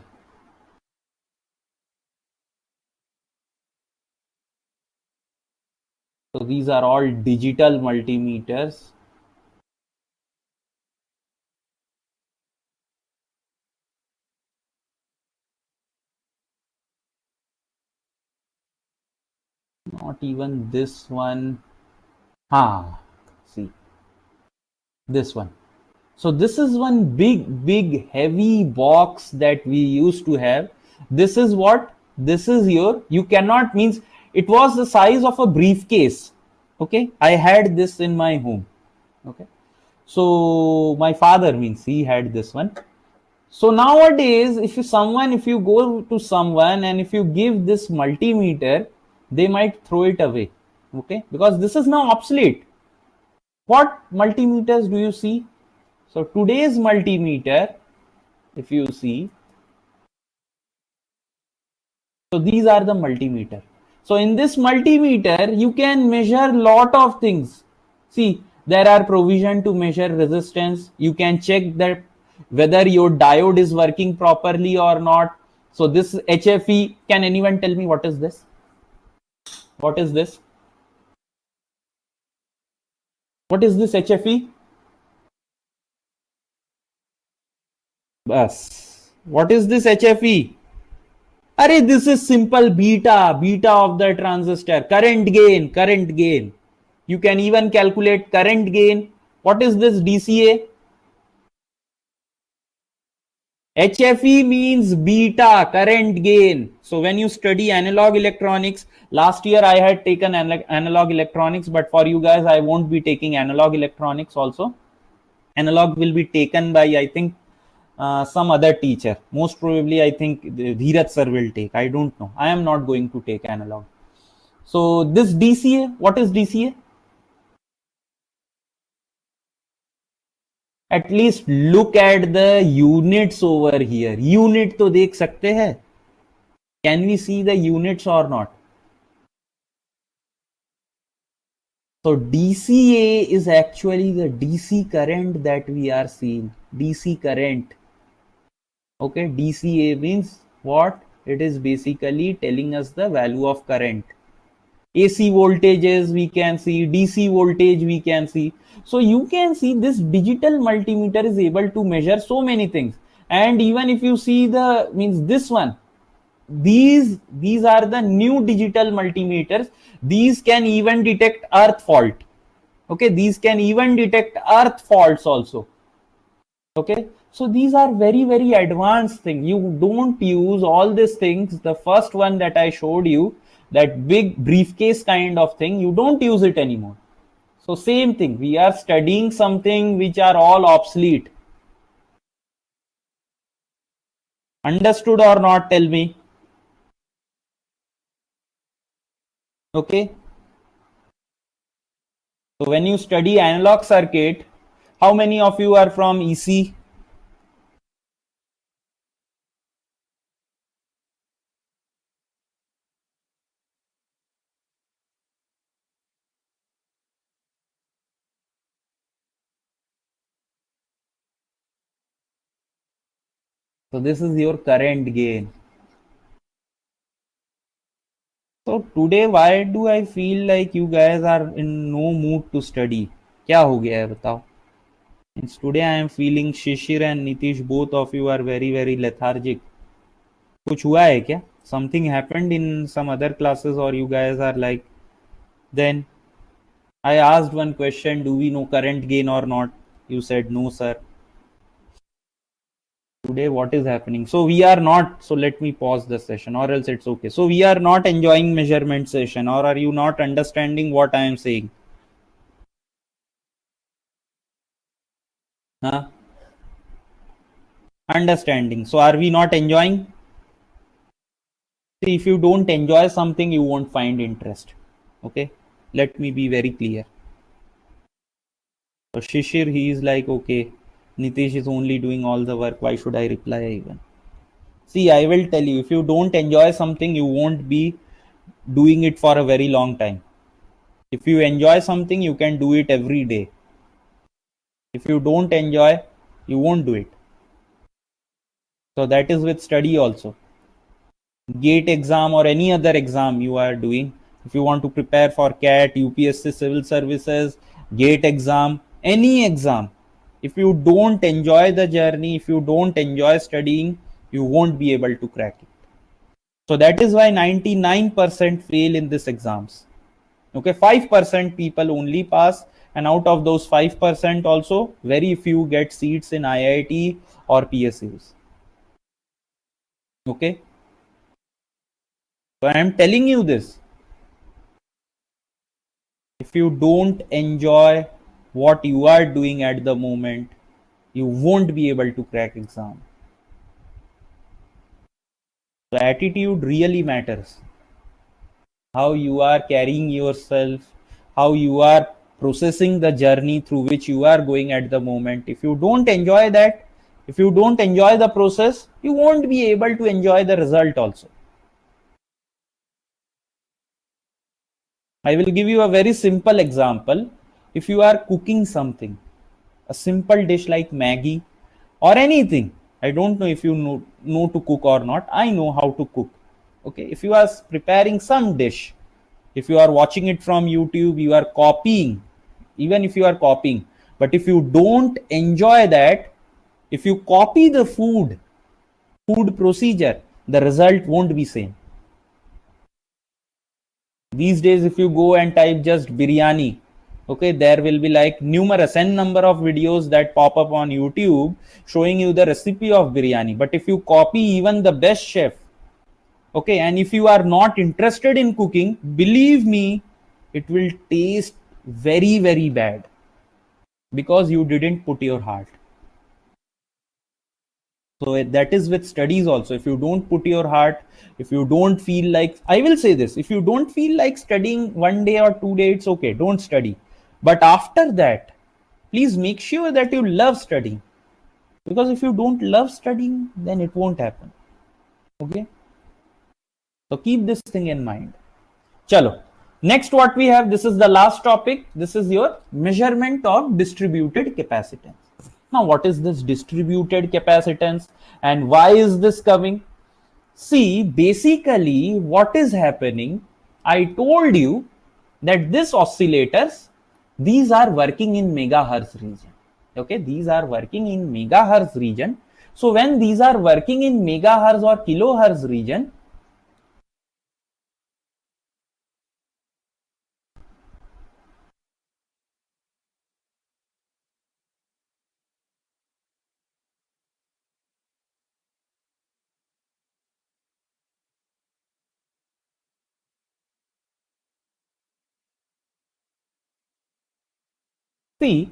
So these are all digital multimeters. Not even this one. See this one. So this is one big heavy box that we used to have. This is what? This is your, you cannot, means it was the size of a briefcase. Okay, I had this in my home. Okay, so my father, means he had this one. So nowadays, if you go to someone and if you give this multimeter, they might throw it away. Okay, because this is now obsolete. What multimeters do you see? So today's multimeter, if you see, so these are the multimeter. So in this multimeter, you can measure lot of things. See, there are provision to measure resistance. You can check that whether your diode is working properly or not. So this HFE, can anyone tell me what is this? What is this? What is this HFE? Bas. What is this HFE? Arey, this is simple beta of the transistor. Current gain. You can even calculate current gain. What is this DCA? HFE means beta, current gain. So when you study analog electronics, last year I had taken analog electronics, but for you guys, I won't be taking analog electronics also. Analog will be taken by, I think, some other teacher. Most probably, I think Dheeraj sir will take. I don't know. I am not going to take analog. So this DCA, what is DCA? At least look at the units over here. Unit to देख सकते हैं. Can we see the units or not? So DCA is actually the DC current that we are seeing. DC current. Okay, DCA means what? It is basically telling us the value of current. AC voltages we can see, DC voltage we can see. So you can see this digital multimeter is able to measure so many things. And even if you see the, means this one, these are the new digital multimeters. These can even detect earth fault. Okay, these can even detect earth faults also. Okay, so these are very advanced thing. You don't use all these things. The first one that I showed you, that big briefcase kind of thing, you don't use it anymore. So same thing, we are studying something which are all obsolete. Understood or not, tell me. Okay, so when you study analog circuit, how many of you are from EC? So this is your current gain. So today, why do I feel like you guys are in no mood to study? क्या हो गया है बताओ? Means today I am feeling Shishir and Nitish, both of you are very lethargic. कुछ हुआ है क्या? Something happened in some other classes or you guys are like, then I asked one question, do we know current gain or not? You said no, sir. Today what is happening? So we are not, so let me pause the session or else it's okay. So we are not enjoying measurement session, or are you not understanding what I am saying? Huh? Understanding. So are we not enjoying? See, if you don't enjoy something, you won't find interest. Okay, let me be very clear. So Shishir, he is like, okay, Nitish is only doing all the work, why should I reply even? See, I will tell you, if you don't enjoy something, you won't be doing it for a very long time. If you enjoy something, you can do it every day. If you don't enjoy, you won't do it. So that is with study also. GATE exam or any other exam you are doing, if you want to prepare for CAT, UPSC, civil services, GATE exam, any exam, if you don't enjoy the journey, if you don't enjoy studying, you won't be able to crack it. So that is why 99% fail in these exams. Okay, 5% people only pass, and out of those 5% also, very few get seats in IIT or PSUs. Okay, so I am telling you this. If you don't enjoy what you are doing at the moment, you won't be able to crack exam. So attitude really matters. How you are carrying yourself, how you are processing the journey through which you are going at the moment. If you don't enjoy that, if you don't enjoy the process, you won't be able to enjoy the result also. I will give you a very simple example. If you are cooking something, a simple dish like Maggie or anything, I don't know if you know to cook or not. I know how to cook. Okay, if you are preparing some dish, if you are watching it from YouTube, you are copying, even if you are copying, but if you don't enjoy that, if you copy the food procedure, the result won't be same. These days, if you go and type just biryani, okay, there will be like numerous n number of videos that pop up on YouTube showing you the recipe of biryani. But if you copy even the best chef, okay, and if you are not interested in cooking, believe me, it will taste very, very bad because you didn't put your heart. So that is with studies also. If you don't put your heart, if you don't feel like, I will say this, if you don't feel like studying 1 day or 2 days, it's okay, don't study. But after that, please make sure that you love studying, because if you don't love studying, then it won't happen. Okay, so keep this thing in mind. Chalo, next what we have, this is the last topic. This is your measurement of distributed capacitance. Now, what is this distributed capacitance and why is this coming? See, basically what is happening, I told you that these oscillators, these are working in megahertz region. Okay, these are working in megahertz region. So when these are working in megahertz or kilohertz region, see,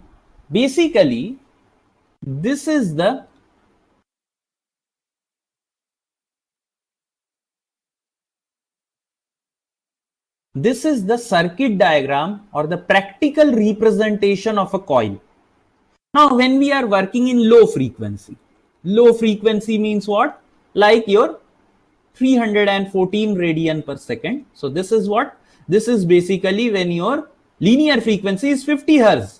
basically this is the circuit diagram or the practical representation of a coil. Now, when we are working in low frequency means what? Like your 314 radian per second. So this is what? This is basically when your linear frequency is 50 hertz,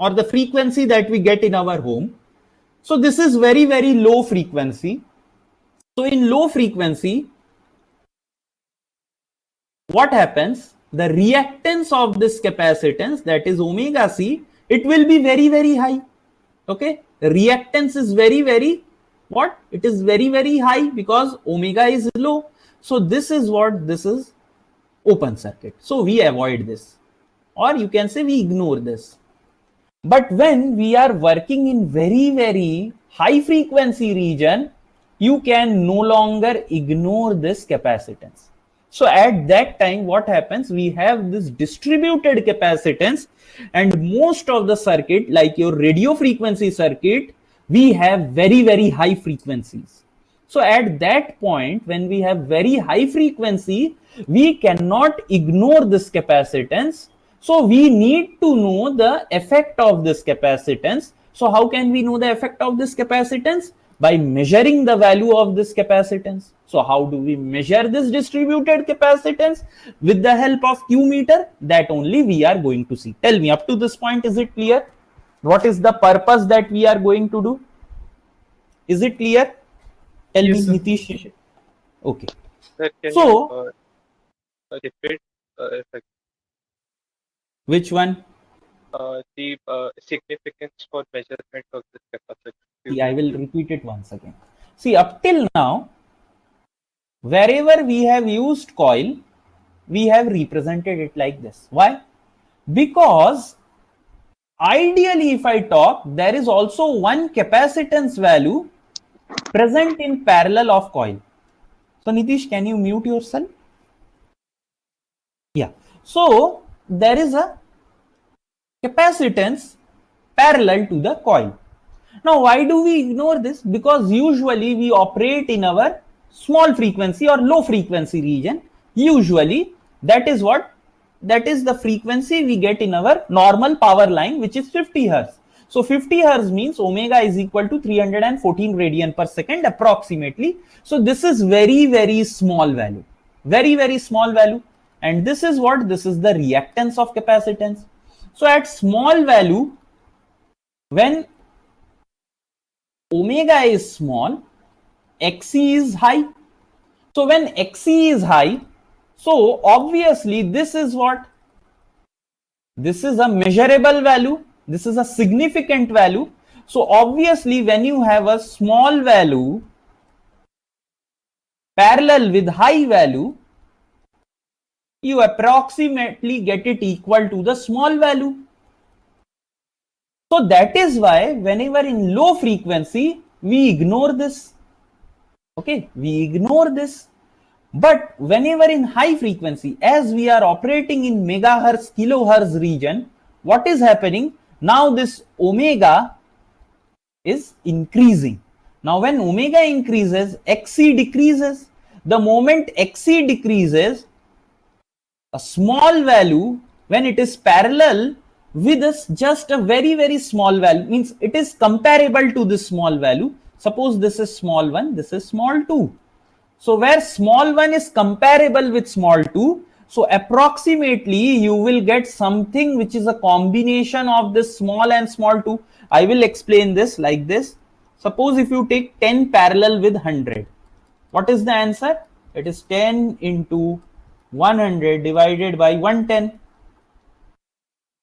or the frequency that we get in our home. So this is very, very low frequency. So in low frequency, what happens? The reactance of this capacitance, that is omega C, it will be very, very high. Okay, the reactance is very, very what? It is very, very high because omega is low. So this is what? This is open circuit. So we avoid this, or you can say we ignore this. But when we are working in very high frequency region, you can no longer ignore this capacitance. So at that time, what happens? We have this distributed capacitance, and most of the circuit, like your radio frequency circuit, we have very high frequencies. So at that point, when we have very high frequency, we cannot ignore this capacitance. So we need to know the effect of this capacitance. So how can we know the effect of this capacitance? By measuring the value of this capacitance. So how do we measure this distributed capacitance? With the help of Q meter, that only we are going to see. Tell me, up to this point, is it clear? What is the purpose that we are going to do? Is it clear? Tell me, Yes, sir. Nitish. Okay. Sir, can you So, repeat which one? the significance for measurement of this capacity? See, I will repeat it once again. See, up till now, wherever we have used coil, we have represented it like this. Why? Because ideally, if I talk, there is also one capacitance value present in parallel of coil. So, Nitish, can you mute yourself? Yeah. So, there is a capacitance parallel to the coil. Now, why do we ignore this? Because usually we operate in our small frequency or low frequency region. Usually, that is what? That is the frequency we get in our normal power line, which is 50 hertz. So 50 hertz means omega is equal to 314 radian per second approximately. So this is very small value. Very small value. And this is what? This is the reactance of capacitance. So at small value, when omega is small, Xc is high. So when Xc is high, so obviously this is what? This is a measurable value. This is a significant value. So obviously when you have a small value parallel with high value, you approximately get it equal to the small value. So that is why whenever in low frequency, we ignore this. Okay, we ignore this. But whenever in high frequency, as we are operating in megahertz, kilohertz region, what is happening? Now this omega is increasing. Now when omega increases, Xc decreases. The moment Xc decreases, a small value, when it is parallel with us, just a very small value, means it is comparable to this small value. Suppose this is small 1, this is small 2. So where small 1 is comparable with small 2, so approximately you will get something which is a combination of this small and small 2. I will explain this like this. Suppose if you take 10 parallel with 100, what is the answer? It is 10 into 100 divided by 110.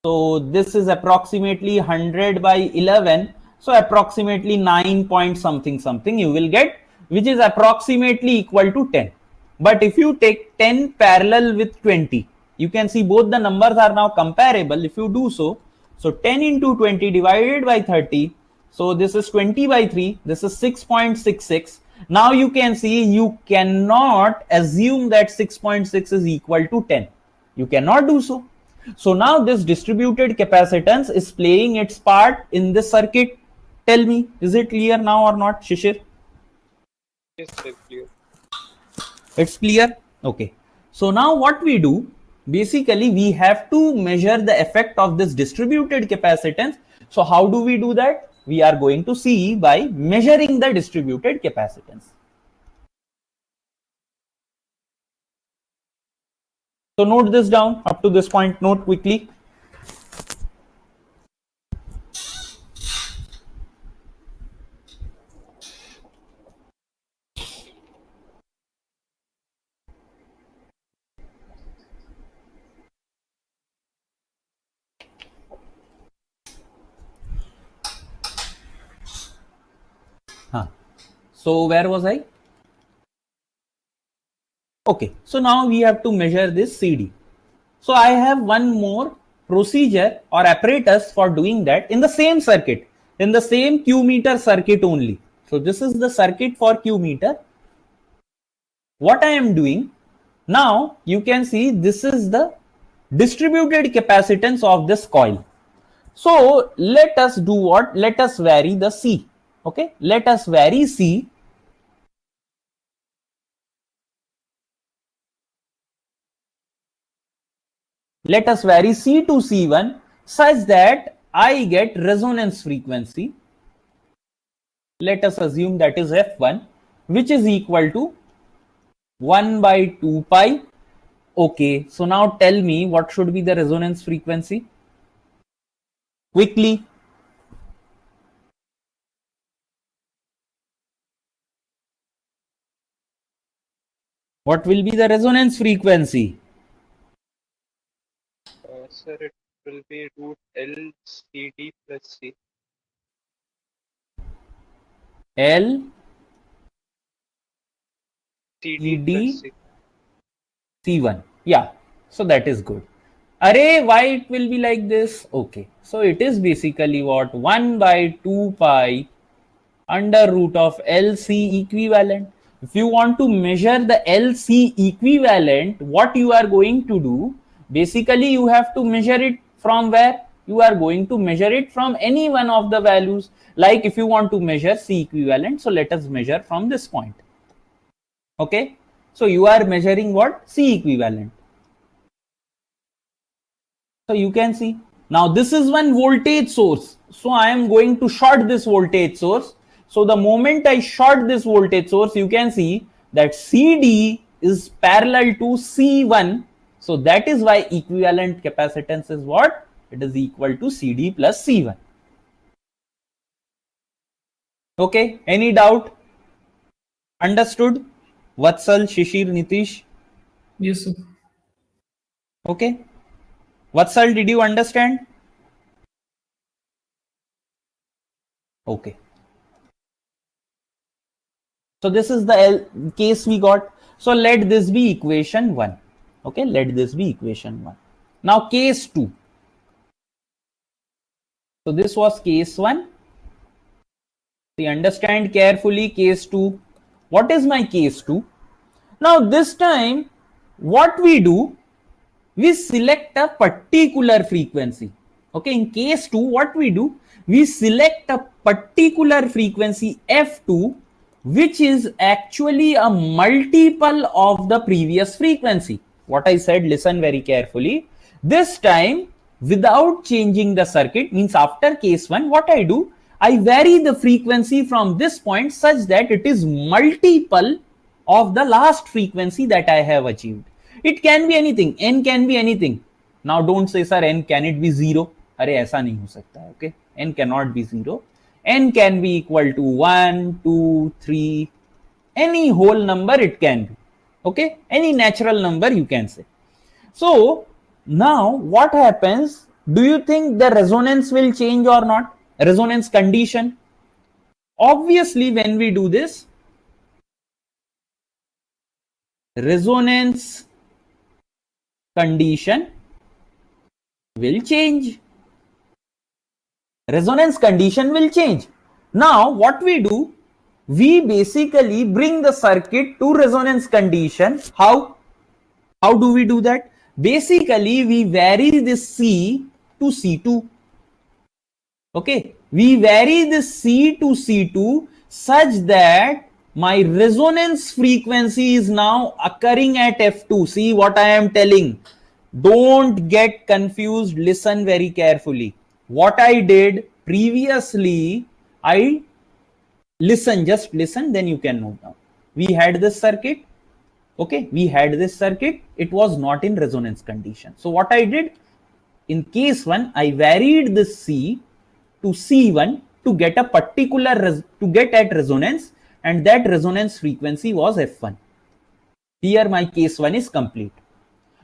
So this is approximately 100 by 11. So approximately 9 point something you will get, which is approximately equal to 10. But if you take 10 parallel with 20, you can see both the numbers are now comparable. If you do so, so 10 into 20 divided by 30. So this is 20 by 3. This is 6.66. Now you can see you cannot assume that 6.6 is equal to 10. You cannot do so. So now this distributed capacitance is playing its part in this circuit. Tell me, is it clear now or not, Shishir? Yes, sir, clear. It's clear? Okay. So now what we do, basically we have to measure the effect of this distributed capacitance. So how do we do that? We are going to see by measuring the distributed capacitance. So note this down up to this point, note quickly. So where was I? Okay, so now we have to measure this CD. So I have one more procedure or apparatus for doing that in the same circuit, in the same Q meter circuit only. So this is the circuit for Q meter. What I am doing now, you can see this is the distributed capacitance of this coil. So let us do what? Let us vary the C. Okay, let us vary C. Let us vary C to C1 such that I get resonance frequency. Let us assume that is F1, which is equal to 1 by 2 pi. Okay, so now tell me what should be the resonance frequency? Quickly. What will be the resonance frequency? Sir, it will be root L CD plus C. L CD CD plus C. C1. Yeah, so that is good. Array, why it will be like this? Okay, so it is basically what? 1 by 2 pi under root of LC equivalent. If you want to measure the LC equivalent, what you are going to do? Basically, you have to measure it from where? You are going to measure it from any one of the values. Like if you want to measure C equivalent, so let us measure from this point. Okay, so you are measuring what? C equivalent. So you can see now this is one voltage source. So I am going to short this voltage source. So the moment I short this voltage source, you can see that CD is parallel to C1. So that is why equivalent capacitance is what? It is equal to CD plus C1. Okay, any doubt? Understood? Vatsal, Shishir, Nitish? Yes, sir. Okay. Vatsal, did you understand? Okay. So this is the case we got. So let this be equation 1. Okay, let this be equation 1. Now case 2. So this was case 1. See, understand carefully case 2. What is my case 2? Now this time what we do, we select a particular frequency. Okay, in case 2 what we do, we select a particular frequency F2 which is actually a multiple of the previous frequency. What I said, listen very carefully. This time without changing the circuit, means after case 1 what I do, I vary the frequency from this point such that it is multiple of the last frequency that I have achieved. It can be anything, n can be anything. Now don't say sir n can it be 0? अरे ऐसा नहीं हो सकता है. Okay, n cannot be 0. N can be equal to 1, 2, 3, any whole number it can be. Okay, any natural number you can say. So now what happens? Do you think the resonance will change or not? Resonance condition. Obviously when we do this, resonance condition will change. Resonance condition will change. Now what we do, we basically bring the circuit to resonance condition. How do we do that? Basically we vary this C to C2. Okay, we vary this C to C2 such that my resonance frequency is now occurring at F2. See what I am telling. Don't get confused. Listen very carefully. What I did previously, I just listen, then you can note down. We had this circuit. Okay, we had this circuit. It was not in resonance condition. So what I did, in case 1, I varied this C to C1 to get a particular to get at resonance, and that resonance frequency was F1. Here my case 1 is complete.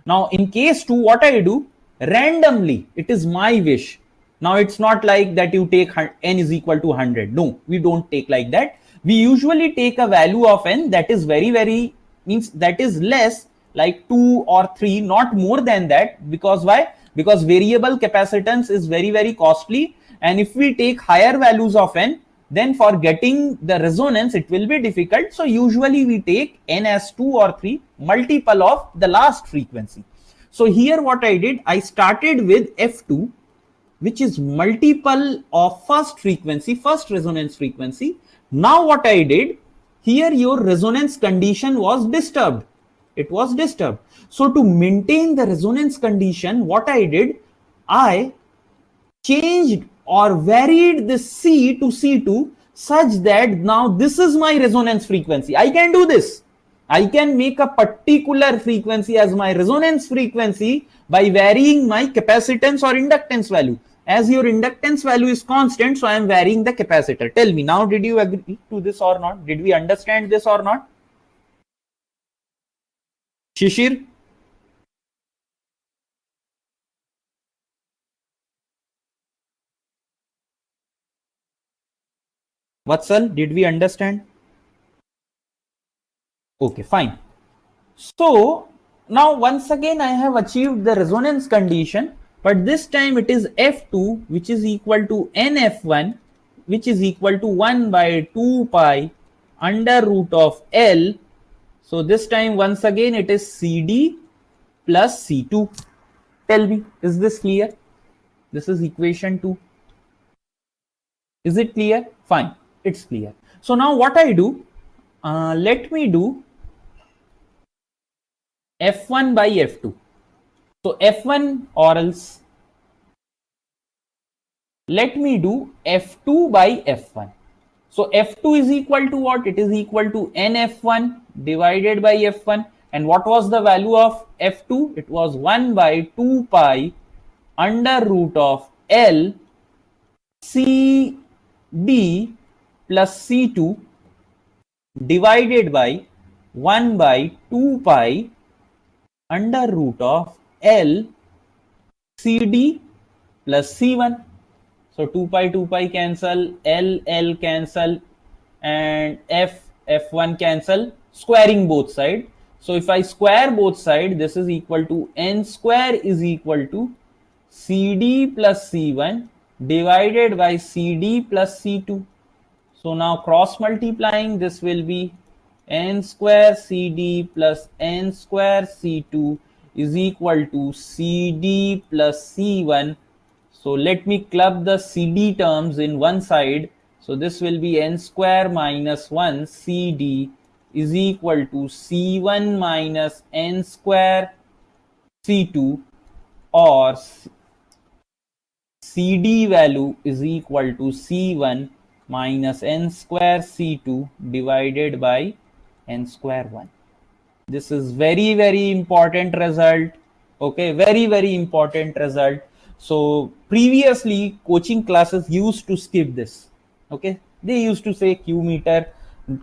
Now in case 2 what I do, randomly, it is my wish. Now it's not like that you take n is equal to 100. No, we don't take like that. We usually take a value of n that is very means that is less, like 2 or 3, not more than that. Because why? because variable capacitance is very, very costly. And if we take higher values of n, then for getting the resonance, it will be difficult. So usually we take n as 2 or 3 multiple of the last frequency. So here what I did, I started with F2, which is multiple of first frequency, first resonance frequency. Now what I did, here your resonance condition was disturbed. It was disturbed. So to maintain the resonance condition, what I did, I changed or varied the C to C2 such that now this is my resonance frequency. I can do this. I can make a particular frequency as my resonance frequency by varying my capacitance or inductance value. As your inductance value is constant, so I am varying the capacitor. Tell me now, did you agree to this or not? Did we understand this or not? Shishir? Vatsal, did we understand? Okay, fine. So now once again I have achieved the resonance condition, but this time it is F2 which is equal to NF1, which is equal to 1 by 2 pi under root of L. So this time once again it is CD plus C2. Tell me, is this clear? This is equation 2. Is it clear? Fine, it's clear. So now what I do, let me do F1 by F2. So F1 or else let me do F2 by F1. So F2 is equal to what? It is equal to NF1 divided by F1. And what was the value of F2? It was 1 by 2 pi under root of L CD plus C2 divided by 1 by 2 pi under root of L CD plus C1. So 2 pi cancel, L cancel, and F1 cancel, squaring both sides. So if I square both sides, this is equal to N square is equal to CD plus C1 divided by CD plus C2. So now cross multiplying, this will be N square CD plus N square C2 is equal to CD plus C1. So let me club the CD terms in one side. So this will be N square minus 1 CD is equal to C1 minus N square C2, or CD value is equal to C1 minus N square C2 divided by N square 1. This is very, very important result. Okay, very, very important result. So previously coaching classes used to skip this. Okay, they used to say Q meter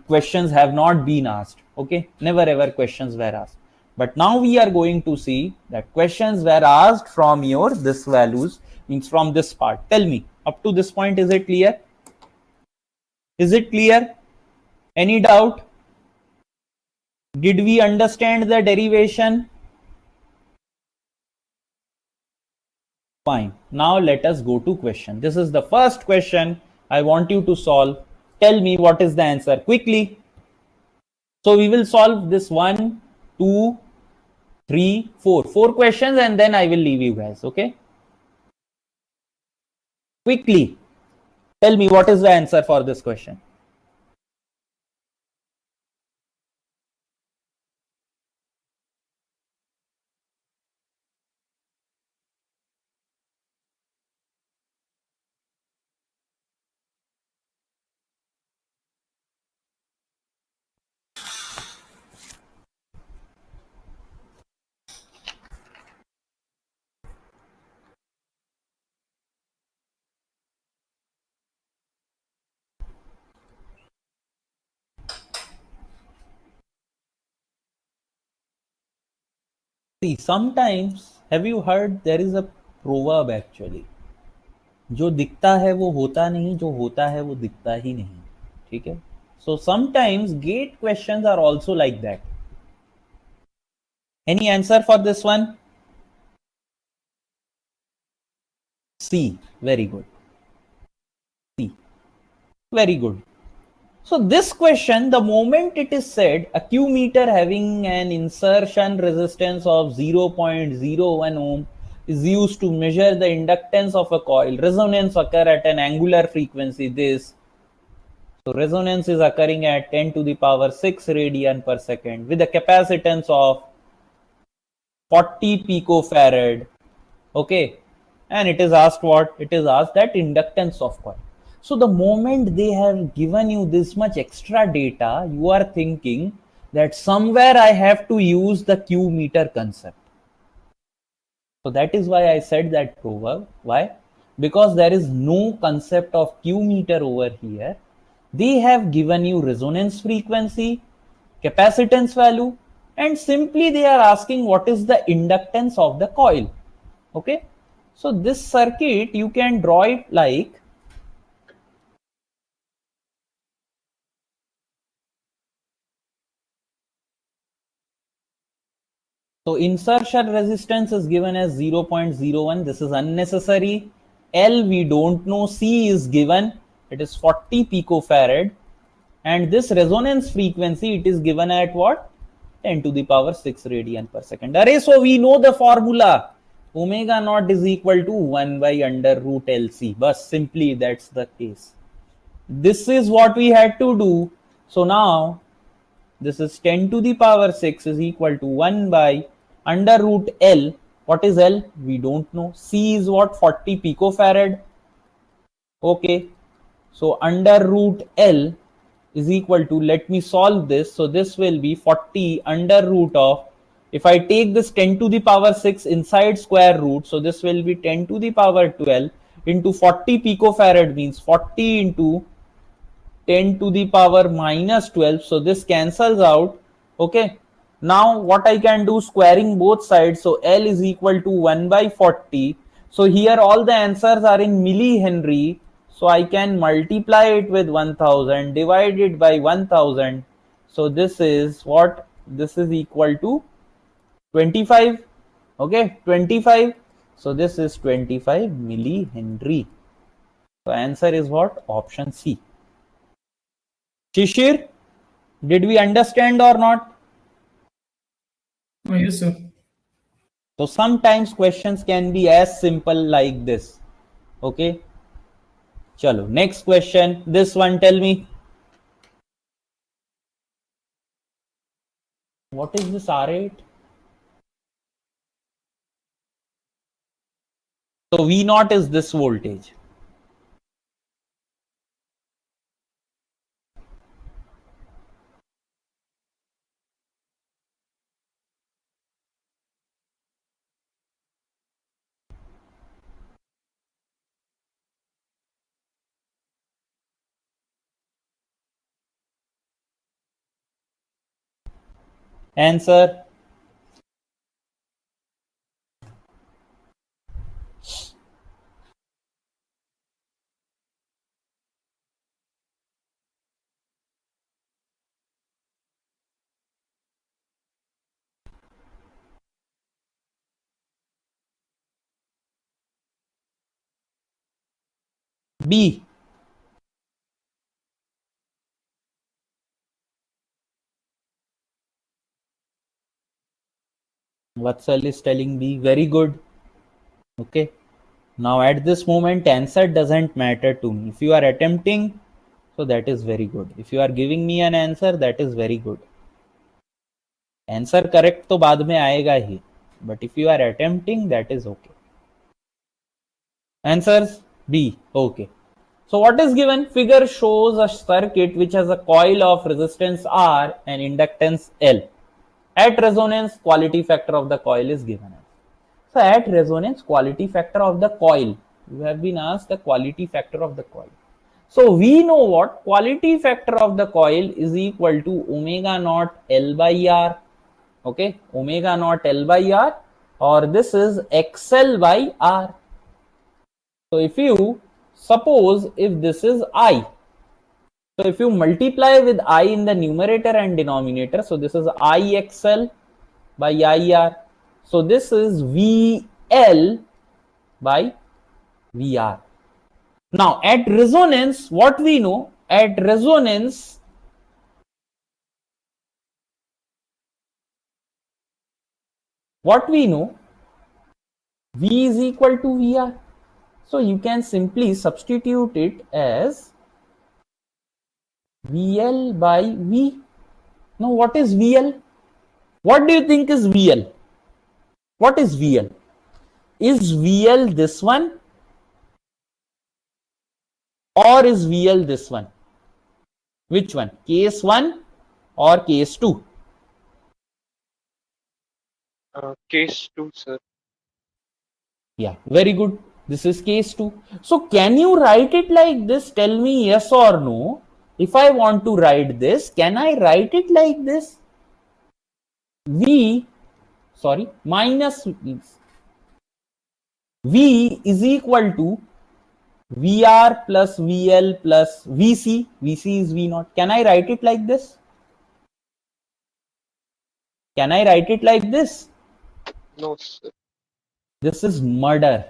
questions have not been asked. Okay, never ever questions were asked. But now we are going to see that questions were asked from your this values, means from this part. Tell me, up to this point, is it clear? Is it clear? Any doubt? Did we understand the derivation? Fine. Now let us go to question. This is the first question I want you to solve. Tell me what is the answer quickly. So we will solve this 1, 2, 3, 4. 4 questions and then I will leave you guys. Okay. Quickly. Tell me what is the answer for this question. See, sometimes have you heard there is a proverb actually, जो दिखता है वो होता नहीं, जो होता है वो दिखता ही नहीं. ठीक है. So sometimes gate questions are also like that. Any answer for this one? C. Very good. C. Very good. So this question, the moment it is said a Q meter having an insertion resistance of 0.01 ohm is used to measure the inductance of a coil, resonance occur at an angular frequency this. So resonance is occurring at 10 to the power 6 radian per second with a capacitance of 40 picofarad. Okay, and it is asked what? It is asked that inductance of coil. So the moment they have given you this much extra data, you are thinking that somewhere I have to use the Q meter concept. So that is why I said that proverb. Why? Because there is no concept of Q meter over here. They have given you resonance frequency, capacitance value, and simply they are asking what is the inductance of the coil. Okay, so this circuit you can draw it like, so insertion resistance is given as 0.01. This is unnecessary. L we don't know. C is given, it is 40 picofarad, and this resonance frequency it is given at what? 10 to the power 6 radian per second. Array, so we know the formula. Omega naught is equal to 1 by under root LC. But simply that's the case. This is what we had to do. So now this is 10 to the power 6 is equal to 1 by under root L. What is L? We don't know. C is what? 40 picofarad. Okay. So under root L is equal to, let me solve this. So this will be 40 under root of, if I take this 10 to the power 6 inside square root, so this will be 10 to the power 12 into 40 picofarad means 40 into 10 to the power minus 12. So this cancels out. Okay. Now what I can do, squaring both sides. So L is equal to 1 by 40. So here all the answers are in millihenry. So I can multiply it with 1000, divide it by 1000. So this is what? This is equal to 25. Okay, 25. So this is 25 millihenry. So answer is what? Option C. Shishir, did we understand or not? Oh, yes, sir. So sometimes questions can be as simple like this. Okay. Chalo, next question. This one, tell me. What is this R8? So V0 is this voltage. Answer. B. Vatsal is telling B. Very good. Okay. Now at this moment, answer doesn't matter to me. If you are attempting, so that is very good. If you are giving me an answer, that is very good. Answer correct तो बाद में आएगा ही. But if you are attempting, that is okay. Answers B. Okay. So what is given? Figure shows a circuit which has a coil of resistance R and inductance L. At resonance, quality factor of the coil is given. So at resonance, quality factor of the coil. You have been asked the quality factor of the coil. So we know what? Quality factor of the coil is equal to omega naught L by R. Okay, omega naught L by R, or this is XL by R. So if you suppose if this is I, so if you multiply with I in the numerator and denominator, so this is IXL by IR. So this is VL by VR. Now at resonance, what we know, at resonance, what we know, V is equal to VR. So you can simply substitute it as VL by V. Now what is VL? What do you think is VL? What is VL? Is VL this one or is VL this one? Which one? Case 1 or case 2? Case 2, sir. Yeah, very good. This is case 2. So can you write it like this? Tell me yes or no. If I want to write this, can I write it like this? Minus V is equal to VR plus VL plus VC. VC is V0. Can I write it like this? Can I write it like this? No, sir. This is murder.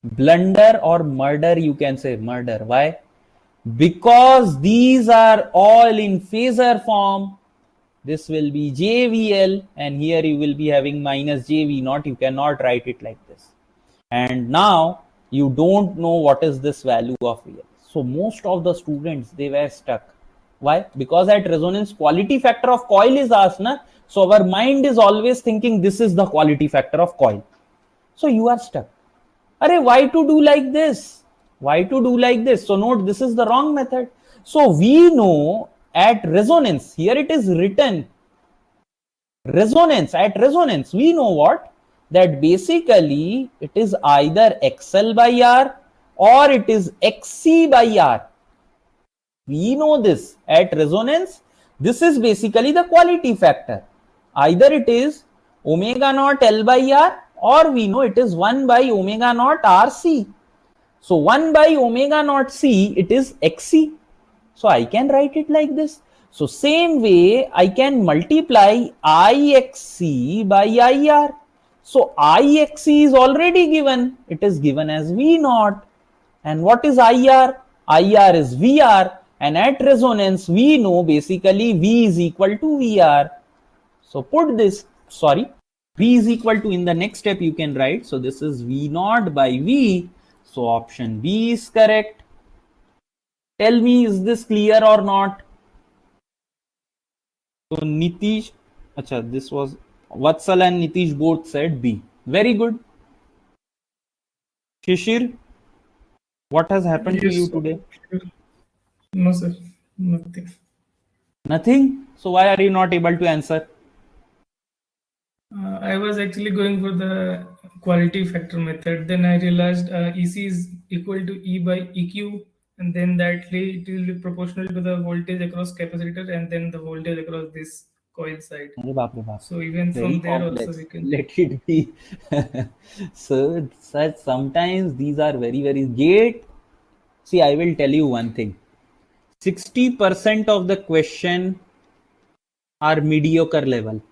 Blunder or murder, you can say murder. Why? Because these are all in phasor form. This will be JVL and here you will be having minus JV0. You cannot write it like this. And now you don't know what is this value of VL. So most of the students, they were stuck. Why? Because at resonance quality factor of coil is asked, na? So our mind is always thinking this is the quality factor of coil. So you are stuck. Arey, why to do like this? Why to do like this? So note, this is the wrong method. So we know at resonance, here it is written, resonance, at resonance, we know what? That basically it is either XL by R or it is XC by R. We know this at resonance. This is basically the quality factor. Either it is omega naught L by R or we know it is 1 by omega naught RC. So 1 by omega naught C, it is XC. So I can write it like this. So same way I can multiply IXC by IR. So IXC is already given. It is given as V naught. And what is IR? IR is VR. And at resonance, we know basically V is equal to VR. So put this, V is equal to, in the next step you can write. So this is V naught by V. So option B is correct. Tell me, is this clear or not? So Nitish, this was Vatsal and Nitish both said B. Very good. Shishir, what has happened to you today? No, sir. Nothing. Nothing? So why are you not able to answer? I was actually going for the quality factor method. Then I realized EC is equal to E by EQ, and then that it will be proportional to the voltage across capacitor and then the voltage across this coil side. So even Very from there complex. also we can Let it be. So sometimes these are very, very gate. See, I will tell you one thing. 60% of the question are mediocre level.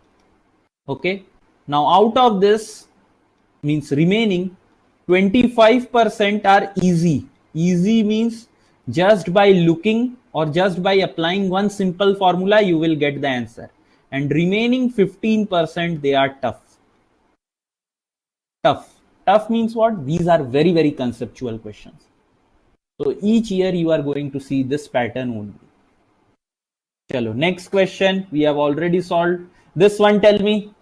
Okay. Now out of this, means remaining 25% are easy. Easy means just by looking or just by applying one simple formula, you will get the answer. And remaining 15%, they are tough. Tough means what? These are very, very conceptual questions. So each year you are going to see this pattern only. Chalo, next question we have already solved. This one, tell me.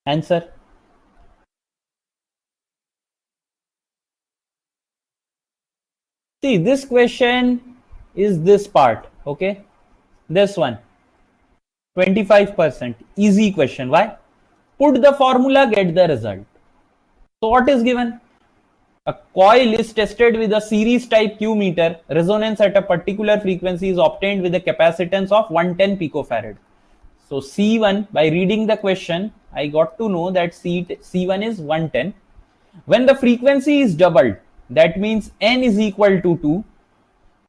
Answer. See, this question is this part, okay? This one, 25%, easy question. Why? Put the formula, get the result. So what is given? A coil is tested with a series type Q meter. Resonance at a particular frequency is obtained with a capacitance of 110 picofarad. So C1, by reading the question, I got to know that C1 is 110. When the frequency is doubled, that means N is equal to 2.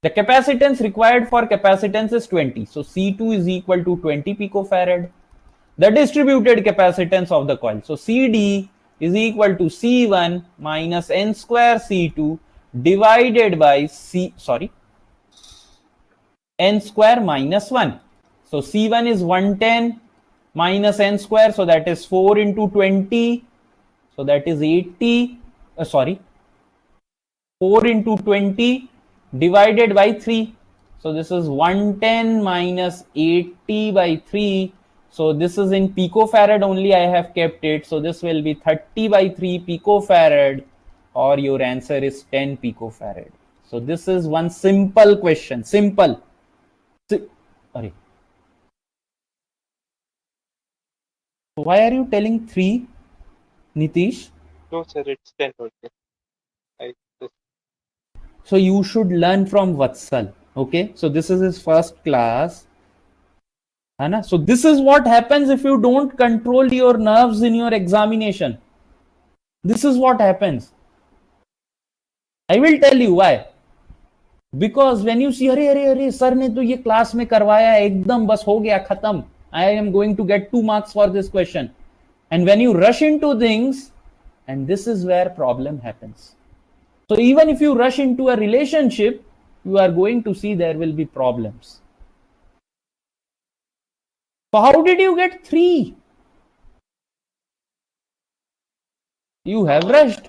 The capacitance required for capacitance is 20. So C2 is equal to 20 picofarad. The distributed capacitance of the coil. So CD is equal to C1 minus N square C2 divided by N square minus 1. So C1 is 110 minus N square. So that is 4 into 20. So that is 80. 4 into 20 divided by 3. So this is 110 minus 80 by 3. So this is in picofarad only I have kept it. So this will be 30 by 3 picofarad, or your answer is 10 picofarad. So this is one simple question. Simple. Sorry. Why are you telling 3, Nitish? No, sir, it's 10 only. I just So you should learn from Vatsal. Okay. So this is his first class. है So this is what happens if you don't control your nerves in your examination. This is what happens. I will tell you why. Because when you see, अरे sir ने तो ये class में करवाया एकदम बस हो गया खत्म, I am going to get 2 marks for this question. And when you rush into things, and this is where problem happens. So even if you rush into a relationship, you are going to see there will be problems. So how did you get 3? You have rushed.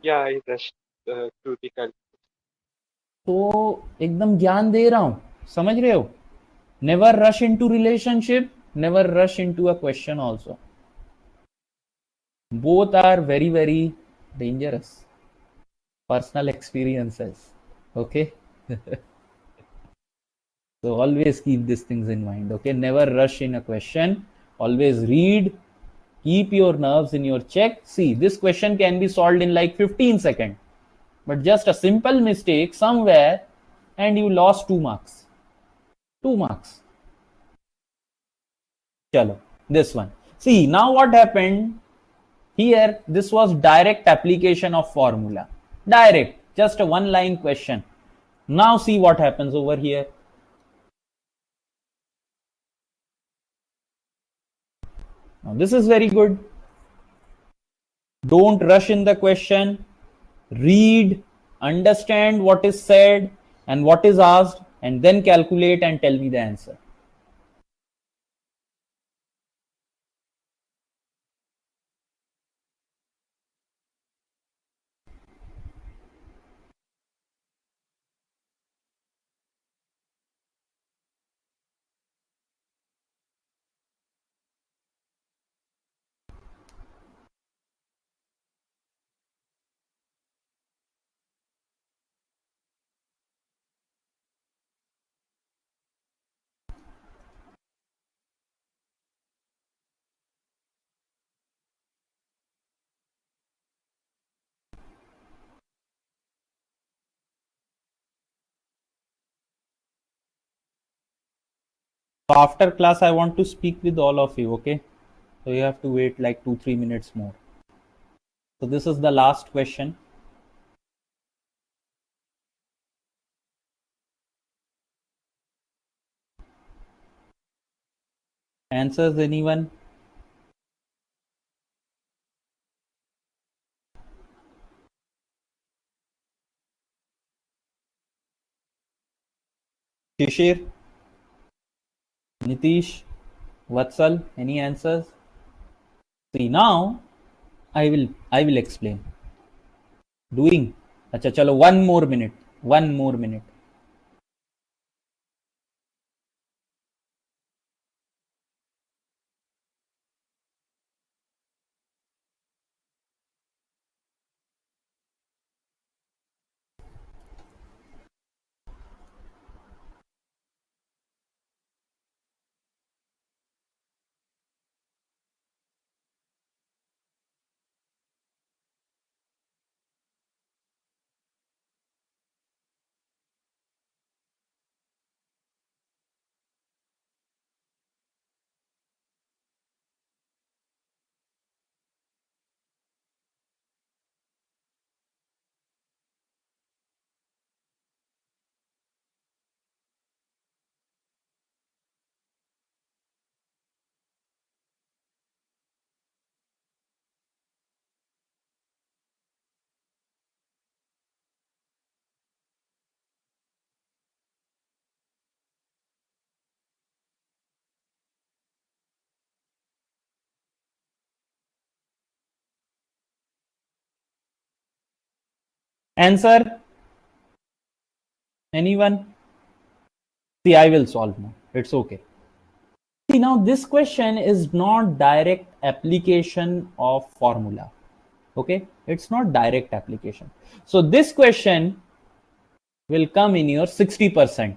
Yeah, I rushed to the calculation. तो एकदम ज्ञान दे रहा हूं, समझ रहे हो? Never rush into relationship, never rush into a question also. Both are very, very dangerous. Personal experiences. Okay? So always keep these things in mind. Okay? Never rush in a question. Always read. Keep your nerves in your check. See, this question can be solved in like 15 seconds. But just a simple mistake somewhere and you lost 2 marks. 2 marks. Chalo, this one. See, now what happened here? This was direct application of formula. Direct, just a one line question. Now see what happens over here. Now this is very good. Don't rush in the question. Read, understand what is said and what is asked, and then calculate and tell me the answer. So after class, I want to speak with all of you, okay? So you have to wait like 2-3 minutes more. So this is the last question. Answers anyone? Shishir, Nitish, Vatsal, any answers? See, now I will explain. Doing. Acha, chalo, 1 more minute. 1 more minute. Answer? Anyone? See, I will solve now. It's okay. See, now this question is not direct application of formula. Okay, it's not direct application. So this question will come in your 60%.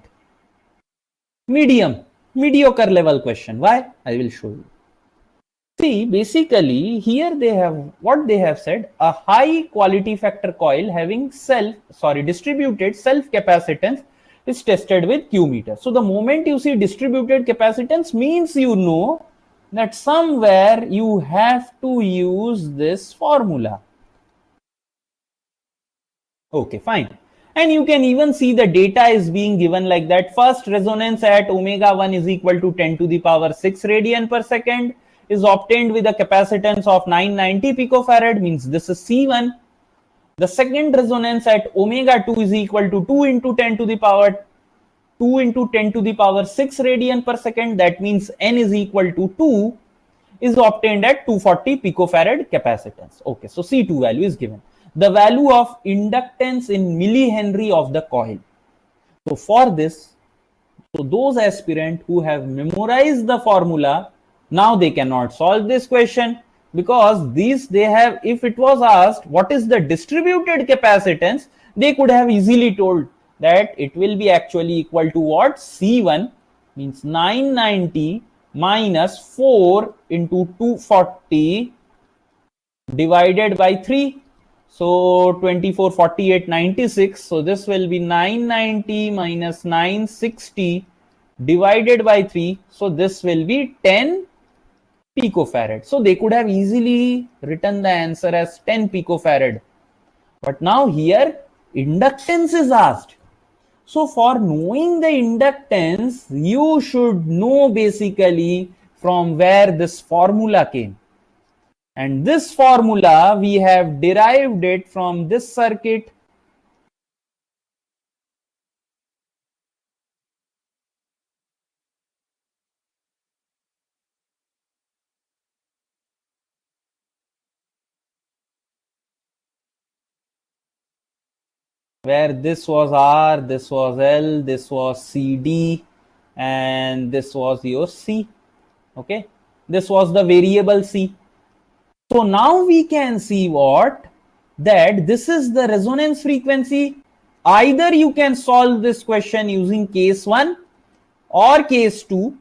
Mediocre level question. Why? I will show you. See, basically here they have what they have said, a high quality factor coil having distributed self capacitance is tested with Q meter. So the moment you see distributed capacitance means you know that somewhere you have to use this formula. Okay, fine. And you can even see the data is being given like that. First resonance at omega 1 is equal to 10 to the power 6 radian per second is obtained with a capacitance of 990 picofarad, means this is C1. The second resonance at omega 2 is equal to 2 into 10 to the power 6 radian per second, that means n is equal to 2, is obtained at 240 picofarad capacitance. Okay, so C2 value is given. The value of inductance in millihenry of the coil. So for this, so those aspirants who have memorized the formula, now they cannot solve this question, because these they have, if it was asked what is the distributed capacitance, they could have easily told that it will be actually equal to what? C1 means 990 minus 4 into 240 divided by 3. So 24, 48, 96. So this will be 990 minus 960 divided by 3. So this will be 10 picofarad. So they could have easily written the answer as 10 picofarad. But now here inductance is asked. So for knowing the inductance, you should know basically from where this formula came. And this formula we have derived it from this circuit. Where this was R, this was L, this was CD, and this was your C. Okay, this was the variable C. So now we can see what? That this is the resonance frequency. Either you can solve this question using case 1 or case 2.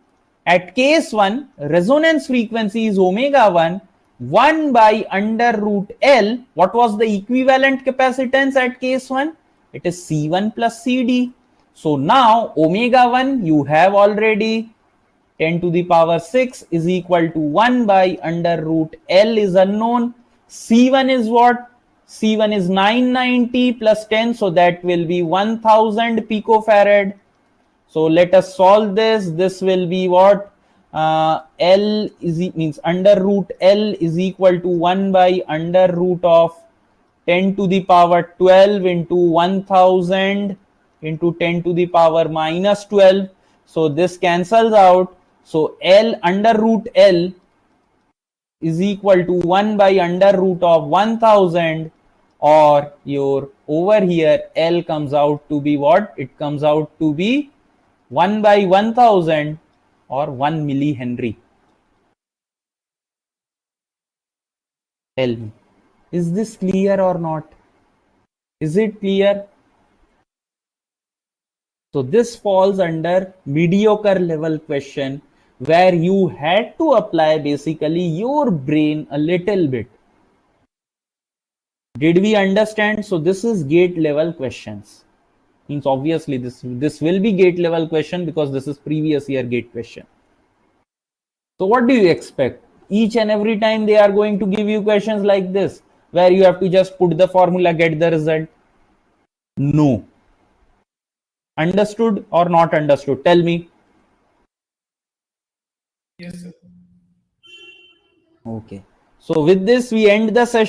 At case 1, resonance frequency is omega 1, 1 by under root L. What was the equivalent capacitance at case 1? It is C1 plus CD. So now omega 1 you have already, 10 to the power 6 is equal to 1 by under root L is unknown. C1 is what? C1 is 990 plus 10, so that will be 1000 picofarad. So let us solve this. This will be what? L is means under root L is equal to 1 by under root of 10 to the power 12 into 1000 into 10 to the power minus 12. So this cancels out. So L under root L is equal to 1 by under root of 1000, or your over here L comes out to be what? It comes out to be 1 by 1000 or 1 millihenry. Tell me, is this clear or not? Is it clear? So this falls under mediocre level question, where you had to apply basically your brain a little bit. Did we understand? So this is gate level questions. Means obviously this will be gate level question because this is previous year gate question. So what do you expect? Each and every time they are going to give you questions like this, where you have to just put the formula, get the result? No. Understood or not understood? Tell me. Yes, sir. Okay. So with this, we end the session.